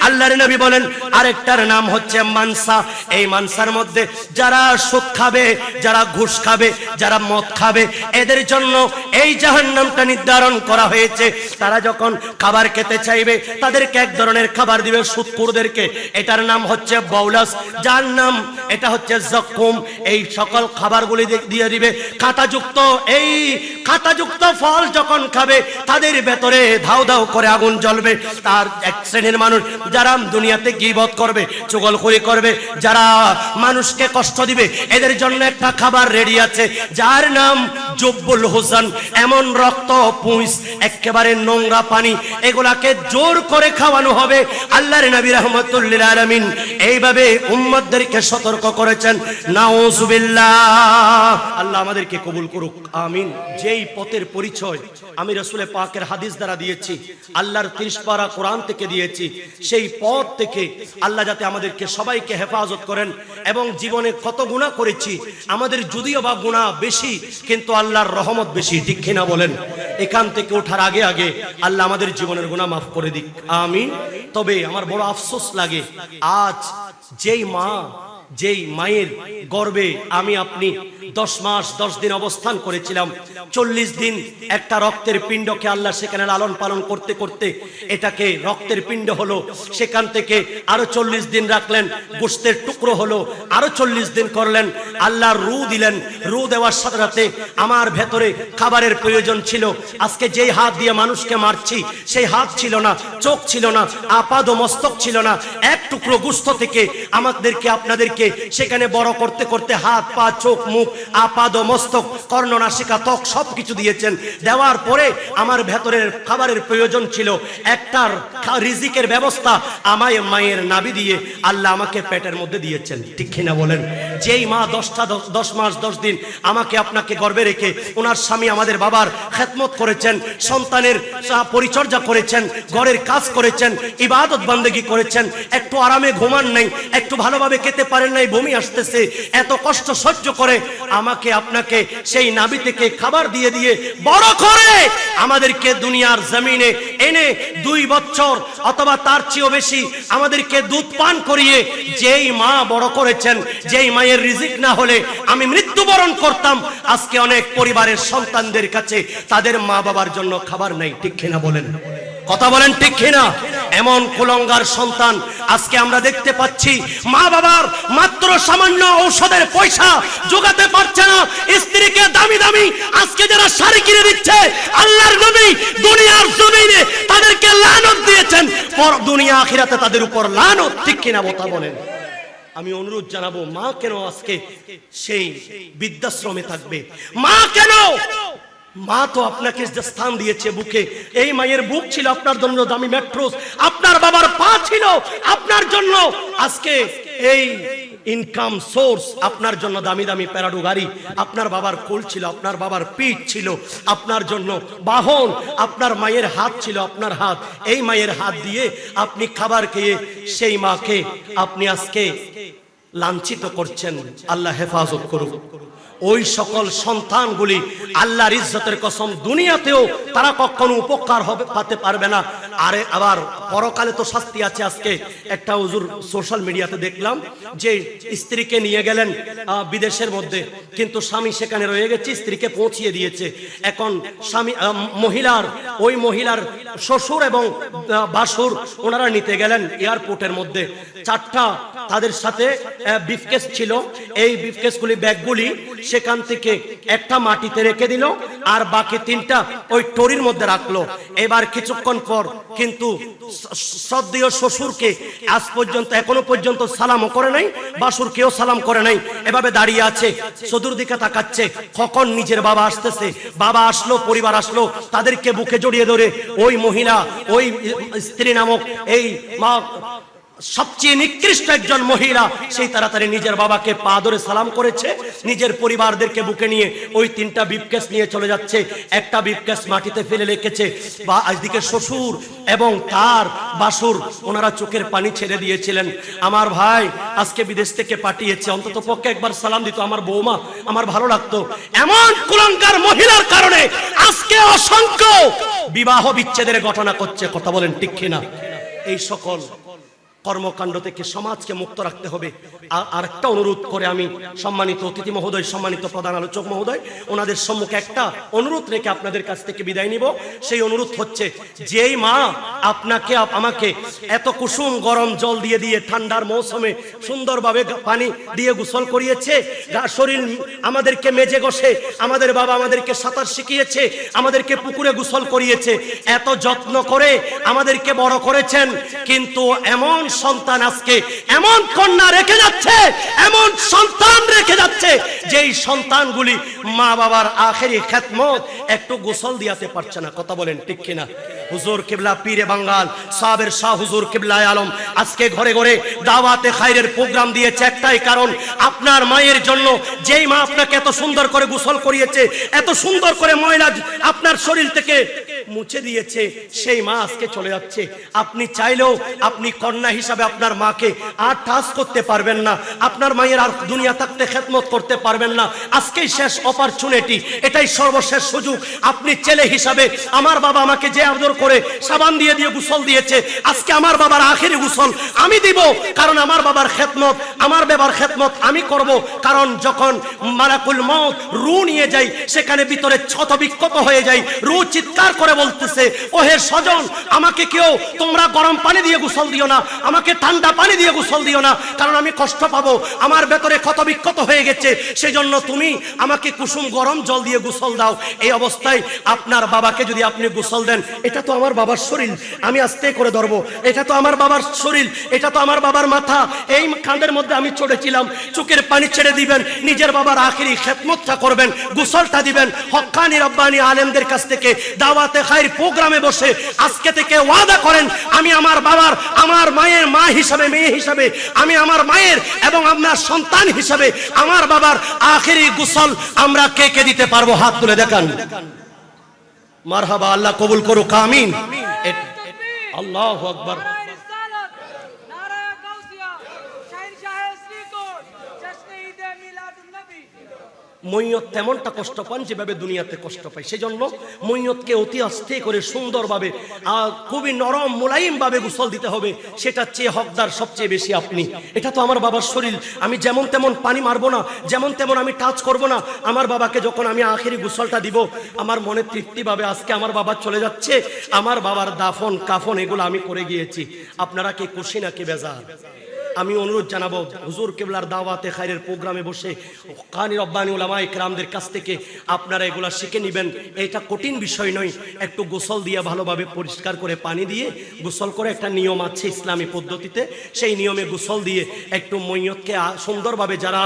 আল্লাহর নবী বলেন আরেকটার নাম হচ্ছে মানসা। এই মানসার মধ্যে যারা সুদ খাবে, যারা ঘুষ খাবে, যারা মদ খাবে, এদের জন্য এই জাহান্নামটা নির্ধারণ করা হয়েছে। তারা যখন খাবার খেতে চাইবে তাদেরকে এক ধরনের খাবার দিবে সুদখোরদেরকে, এটার নাম হচ্ছে বাউলাস, যার নাম এটা হচ্ছে জকুম। এই সকল খাবারগুলি দিয়ে দিবে কাঁটাযুক্ত। এই কাঁটাযুক্ত ফল যখন খাবে তাদের ভেতরে ধাউ ধাউ করে আগুন জ্বলবে। তার এক শ্রেণীর মানুষ যারা দুনিয়াতে গীবত করবে, চুগলখড়ি করবে, যারা মানুষকে কষ্ট দিবে, এদের জন্য একটা খাবার রেডি আছে যার নাম জব্বুল হোসেন। এমন রক্ত, পুঁজ, একেবারে নোংরা পানি, এগুলাকে জোর করে খাওয়ানো হবে। আল্লাহর নবী রাহমাতুল লিল আলামিন এইভাবে উম্মতদেরকে সতর্ক করেছেন। নাউজুবিল্লাহ, আল্লাহ আমাদেরকে কবুল করুক, আমিন। যেই পথের পরিচয় আমি রাসূল পাকের হাদিস দ্বারা দিয়েছি, আল্লাহর 30 পারা কোরআন থেকে দিয়েছি, সেই পথ থেকে আল্লাহ যাতে আমাদেরকে সবাইকে হেফাজত করেন। এবং জীবনে কত গুনাহ করেছি, আমাদের যদিও বা গুনাহ বেশি কিন্তু আল্লাহর রহমত বেশি, ঠিক কিনা বলেন? এখান থেকে ওঠার আগে আগে আল্লাহ আমাদের জীবনের গুনাহ মাফ করে দিক, আমিন। তবে আমার বড় আফসোস লাগে, আজ যেই মায়ের গর্ভে আমি আপনি 10 মাস 10 দিন অবস্থান করেছিলাম, 40 দিন একটা রক্তের পিণ্ডকে আল্লাহ সেখানে লালন পালন করতে করতে এটাকে রক্তের পিণ্ড হলো। সেখান থেকে আরো 40 দিন রাখলেন, গোশতের টুকরো হলো, আরো 40 দিন করলেন, আল্লাহ রু দিলেন। রু দেওয়ার সাথে সাথে আমার ভেতরে খাবারের প্রয়োজন ছিল। আজকে যেই হাত দিয়ে মানুষকে মারছি সেই হাত ছিল না, চোখ ছিল না, আপাদ ও মস্তক ছিল না। এক টুকরো গোশত থেকে আমাদেরকে আপনাদেরকে সেখানে বড় করতে করতে হাত, পা, চোখ, মুখ, আপাদ ও মস্তক, কর্ণনাসিকা, ত্বক সবকিছু দিয়েছেন। দেওয়ার পরে আমার ভেতরের খাবারের প্রয়োজন ছিল, একটার রিজিকের ব্যবস্থা আমার মায়ের নাভি দিয়ে আল্লাহ আমাকে পেটের মধ্যে দিয়েছেন, ঠিক কিনা বলেন? যেই মা 10 মাস 10 দিন আমাকে আপনাকে গর্ভে রেখে ওনার স্বামী আমাদের বাবার খেদমত করেছেন, সন্তানের পরিচর্যা করেছেন, ঘরের কাজ করেছেন, ইবাদত বান্দেগি করেছেন, একটু আরামে ঘুমান নাই, একটু ভালোভাবে খেতে পারেন নাই, বমি আসতেছে, এত কষ্ট সহ্য করে আমাকে আপনাকে সেই নাভি থেকে খাবার দিয়ে দিয়ে বড় করে আমাদেরকে দুনিয়ার জমিনে এনে 2 বছর অথবা তার চেয়েও বেশি আমাদেরকে দুধ পান করিয়ে যেই মা বড় করেছেন, যেই মায়ের রিজিক না হলে আমি মৃত্যুবরণ করতাম। আজকে অনেক পরিবারের সন্তানদের কাছে তাদের মা বাবার জন্য খাবার নাই, ঠিক কিনা বলেন? কথা বলেন ঠিক কিনা? এমন কুলঙ্গার সন্তান আজকে আমরা দেখতে পাচ্ছি। মা বাবার মাত্র সামান্য ঔষধের পয়সা জোগাতে পারছে না, স্ত্রীকে দামি দামি আজকে যারা শাড়ি কিনে দিচ্ছে, আল্লাহর নবী দুনিয়ার জমিনে তাদেরকে লানত দিয়েছেন, পর দুনিয়া আখিরাতে তাদের উপর লানত, ঠিক কিনা কথা বলেন? আমি অনুরোধ জানাবো, মা কেন আজকে সেই বৃদ্ধাশ্রমে থাকবে? মা কেন? মা তো আপনাকে যে স্থান দিয়েছে বুকে, এই মায়ের বুক ছিল আপনার জন্য দামি ম্যাট্রেস, আপনার বাবার পা ছিল আপনার জন্য আজকে এই ইনকাম সোর্স, আপনার জন্য দামি দামি প্যারাডো গাড়ি, আপনার বাবার কোল ছিল, আপনার বাবার পিঠ ছিল আপনার জন্য বাহন, আপনার মায়ের হাত ছিল আপনার হাত। এই মায়ের হাত দিয়ে আপনি খাবার খেয়ে সেই মাকে আপনি আজকে লাঞ্ছিত করছেন। আল্লাহ হেফাজত করুক। ওই সকল সন্তানগুলি আল্লাহর ইজ্জতের কসম দুনিয়াতেও তারা কখনো উপকার হবে পাতে পারবে না। আরে আবার পরকালে তো শাস্তি আছে। আজকে একটা হুজুর সোশ্যাল মিডিয়াতে দেখলাম যে স্ত্রীকে নিয়ে গেলেন বিদেশের মধ্যে, কিন্তু স্বামী সেখানে রয়ে গেছে, স্ত্রীকে পৌঁছিয়ে দিয়েছে। এখন স্বামী ওই মহিলার শ্বশুর এবং বাসুর ওনারা নিতে গেলেন এয়ারপোর্টের মধ্যে। 4টা তাদের সাথে ব্রিফকেস ছিল। এই ব্রিফকেসগুলি ব্যাগগুলি সেখান থেকে একটা মাটিতে রেখে দিল আর বাকি 3টা ওই টরির মধ্যে রাখলো। এবার কিছুক্ষণ পর কিন্তু শ্রদ্ধেয় শ্বশুরকে আজ পর্যন্ত এখনো পর্যন্ত সালামও করে নাই, বাসুরকেও সালাম করে নাই, এভাবে দাঁড়িয়ে আছে, চতুর্দিকে তাকাচ্ছে কখন নিজের বাবা আসতেছে। বাবা আসলো, পরিবার আসলো, তাদেরকে বুকে জড়িয়ে ধরে ওই মহিলা, ওই স্ত্রী নামক এই মা, সবচেয়ে নিকৃষ্ট একজন মহিলা, সেই তাড়াতাড়ি নিজের বাবাকে পা ধরে সালাম করেছে, নিজের পরিবারদেরকে বুকে নিয়ে ওই 3টা ব্রিফকেস নিয়ে চলে যাচ্ছে। একটা ব্রিফকেস মাটিতে ফেলে রেখেছে। বা আজদিকে শ্বশুর এবং তার বাসুর ওনারা চোখের পানি ছেড়ে দিয়েছিলেন। আমার ভাই আজকে বিদেশ থেকে পাঠিয়েছে, অন্তত পক্ষে একবার সালাম দিত আমার বৌমা, আমার ভালো লাগতো। এমন কুলঙ্কার মহিলার কারণে আজকে অসংখ্য বিবাহ বিচ্ছেদের ঘটনা করছে। কথা বলেন ঠিক কিনা? এই সকল কর্মকাণ্ড থেকে সমাজকে মুক্ত রাখতে হবে। আর একটা অনুরোধ করে আমি সম্মানিত অতিথি মহোদয়, সম্মানিত প্রধান আলোচক মহোদয়, ওনাদের সম্মুখে একটা অনুরোধ রেখে আপনাদের কাছ থেকে বিদায় নিব। সেই অনুরোধ হচ্ছে, যেই মা আপনাকে আমাকে এত কুসুম গরম জল দিয়ে দিয়ে ঠান্ডার মৌসুমে সুন্দরভাবে পানি দিয়ে গোসল করিয়েছে, শরীর আমাদেরকে মেজে ঘষে, আমাদের বাবা আমাদেরকে সাঁতার শিখিয়েছে, আমাদেরকে পুকুরে গোসল করিয়েছে, এত যত্ন করে আমাদেরকে বড় করেছেন, কিন্তু এমন সন্তান আজকে এমন কন্যা রেখে যাচ্ছে, এমন সন্তান রেখে যাচ্ছে, যেই সন্তানগুলি মা বাবার আখেরি খেদমত একটু গোসল দিয়াতে পারছে না। কথা বলেন ঠিক কিনা? হুজুর কিবলা পীরে বাঙ্গাল সাবের শাহ হুজুর কিবলায়ে আলম আজকে ঘরে ঘরে দাওয়াতে খায়রের প্রোগ্রাম দিয়েছে একটাই কারণ, আপনার মায়ের জন্য। যেই মা আপনাকে এত সুন্দর করে গোসল করিয়েছে, এত সুন্দর করে ময়লা আপনার শরীর থেকে মুছে দিয়েছে, সেই মা আজকে চলে যাচ্ছে। আপনি চাইলেও আপনি কন্যা হিসাবে আপনার মাকে আর টাচ করতে পারবেন না, আপনার মায়ের আর দুনিয়া থাকতে খেদমত করতে পারবেন না। আজকেই শেষ অপরচুনিটি, এটাই সর্বশেষ সুযোগ। আপনি ছেলে হিসাবে, আমার বাবা আমাকে যে আদর করে সাবান দিয়ে দিয়ে গোসল দিয়েছে, আজকে আমার বাবার আখেরি গোসল আমি দিব, কারণ আমার বাবার খেদমত, আমার বাবার খেদমত আমি করব। কারণ যখন মালাকুল মউত রূহ নিয়ে যায়, সেখানে ভিতরে ক্ষত বিক্ষত হয়ে যায়, রূহ চিৎকার করে বলতেছে, ওহে স্বজন, আমাকে কেউ তোমরা গরম পানি দিয়ে গোসল দিও না, আমাকে ঠান্ডা পানি দিয়ে গোসল দিও না, কারণ আমি কষ্ট পাবো, আমার ভেতরে ক্ষত বিক্ষত হয়ে গেছে, সেজন্য তুমি আমাকে কুসুম গরম জল দিয়ে গোসল দাও। এই অবস্থায় আপনার বাবাকে যদি আপনি গোসল দেন, এটা তো আমার বাবার শরীর, আমি আস্তে করে ধরবো, এটা তো আমার বাবার শরীর, এটা তো আমার বাবার মাথা, এই কাঁধের মধ্যে আমি চড়েছিলাম, চোখের পানি ছেড়ে দিবেন, নিজের বাবার আখেরি খেদমতটা করবেন, গোসলটা দিবেন। হক্কানি রব্বানি আলেমদের কাছ থেকে দাওয়াতে খায়র প্রোগ্রামে বসে আজকে থেকে ওয়াদা করেন, আমি আমার বাবার, আমার মায়ের মা হিসাবে, মেয়ে হিসাবে, আমি আমার মায়ের এবং আপনার সন্তান হিসাবে আমার বাবার আখেরি গোসল আমরা কে কে দিতে পারবো? হাত তুলে দেখান। মারহাবা, আল্লাহ কবুল করুক, আমিন। আল্লাহু আকবার। মৈয়ত তেমনটা কষ্ট পান যেভাবে দুনিয়াতে কষ্ট পায়, সেজন্য মৈয়তকে অতি আস্তে করে সুন্দরভাবে খুবই নরম মোলায়েম ভাবে গোসল দিতে হবে। সেটা চেয়ে হকদার সবচেয়ে বেশি আপনি। এটা তো আমার বাবার শরীর, আমি যেমন তেমন পানি মারবো না, যেমন তেমন আমি টাচ করব না। আমার বাবাকে যখন আমি আখেরি গোসলটা দিব, আমার মনে তৃপ্তি পাবে, আজকে আমার বাবা চলে যাচ্ছে, আমার বাবার দাফন কাফন এগুলো আমি করে গিয়েছি। আপনারা কি খুশি নাকি বেজার? আমি অনুরোধ জানাবো, হুজুর কিবলার দাওয়াতে খায়রের প্রোগ্রামে বসে হক্কানি রব্বানি উলামায়ে কেরামদের কাছ থেকে আপনারা এগুলা শিখে নেবেন। এটা কঠিন বিষয় নয়, একটু গোসল দিয়ে ভালোভাবে পরিষ্কার করে পানি দিয়ে গোসল করে, একটা নিয়ম আছে ইসলামী পদ্ধতিতে, সেই নিয়মে গোসল দিয়ে একটু মৈয়তকে সুন্দরভাবে যারা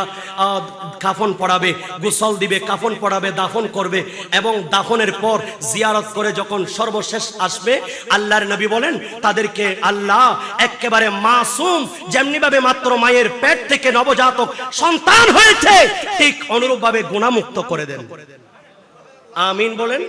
কাফন পড়াবে, গোসল দিবে, কাফন পড়াবে, দাফন করবে, এবং দাফনের পর জিয়ারত করে যখন সর্বশেষ আসবে, আল্লাহর নবী বলেন তাদেরকে আল্লাহ একেবারে মাসুম, যেমনি ভাবে মাত্র মায়ের পেট থেকে নবজাতক সন্তান হয়েছে, ঠিক অনুরূপ ভাবে গুনাহমুক্ত করে দেন। আমিন বলেন।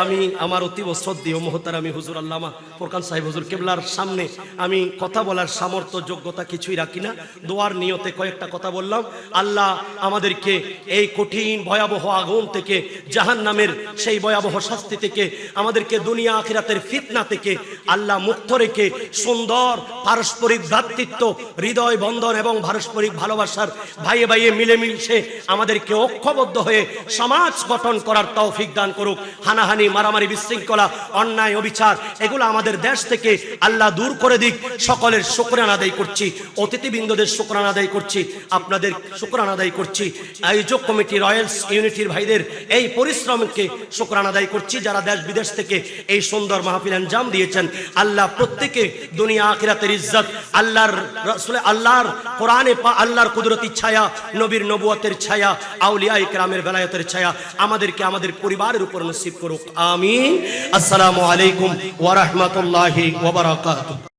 আমি আমার অতীব শ্রদ্ধেয় মুহতারামি হুজুর আল্লামা ফোরকান সাহেব হুজুর কিবলার সামনে আমি কথা বলার সামর্থ্য যোগ্যতা কিছুই রাখি না, দোয়ার নিয়তে কয়েকটা কথা বললাম। আল্লাহ আমাদেরকে এই কঠিন ভয়াবহ আগুন থেকে, জাহান্নামের সেই ভয়াবহ শাস্তি থেকে, আমাদেরকে দুনিয়া আখিরাতের ফিতনা থেকে আল্লাহ মুক্ত রেখে সুন্দর পারস্পরিক ভ্রাতৃত্ব, হৃদয় বন্ধন এবং পারস্পরিক ভালোবাসার ভাইয়ে ভাইয়ে মিলেমিশে আমাদেরকে ঐক্যবদ্ধ হয়ে সমাজ গঠন করার তৌফিক দান করুক। হানাহানি, মারামারি, বিশৃঙ্খলা, অন্যায়, অবিচার এগুলো আমাদের দেশ থেকে আল্লাহ দূর করে দিক। সকলের শুকরানা আদায় করছি, অতিথিবৃন্দদের শুকরানা আদায় করছি, আপনাদের শুকরানা আদায় করছি, আয়োজক কমিটি রয়্যালস ইউনিটির ভাইদের এই পরিশ্রমকে শুকরানা আদায় করছি, যারা দেশ বিদেশ থেকে এই সুন্দর মাহফিল আঞ্জাম দিয়েছেন। আল্লাহ প্রত্যেকে দুনিয়া আখিরাতের ইজ্জত, আল্লাহর রাসূল, আল্লাহর কোরআনে, আল্লাহর কুদরতি ছায়া, নবীর নবুয়তের ছায়া, আউলিয়ায়ে কেরামের বেলায়েতের ছায়া আমাদেরকে আমাদের পরিবারের উপর নসিব করুক। আমিন। আসসালামু আলাইকুম ওয়া রাহমাতুল্লাহি ওয়া বারাকাতুহু।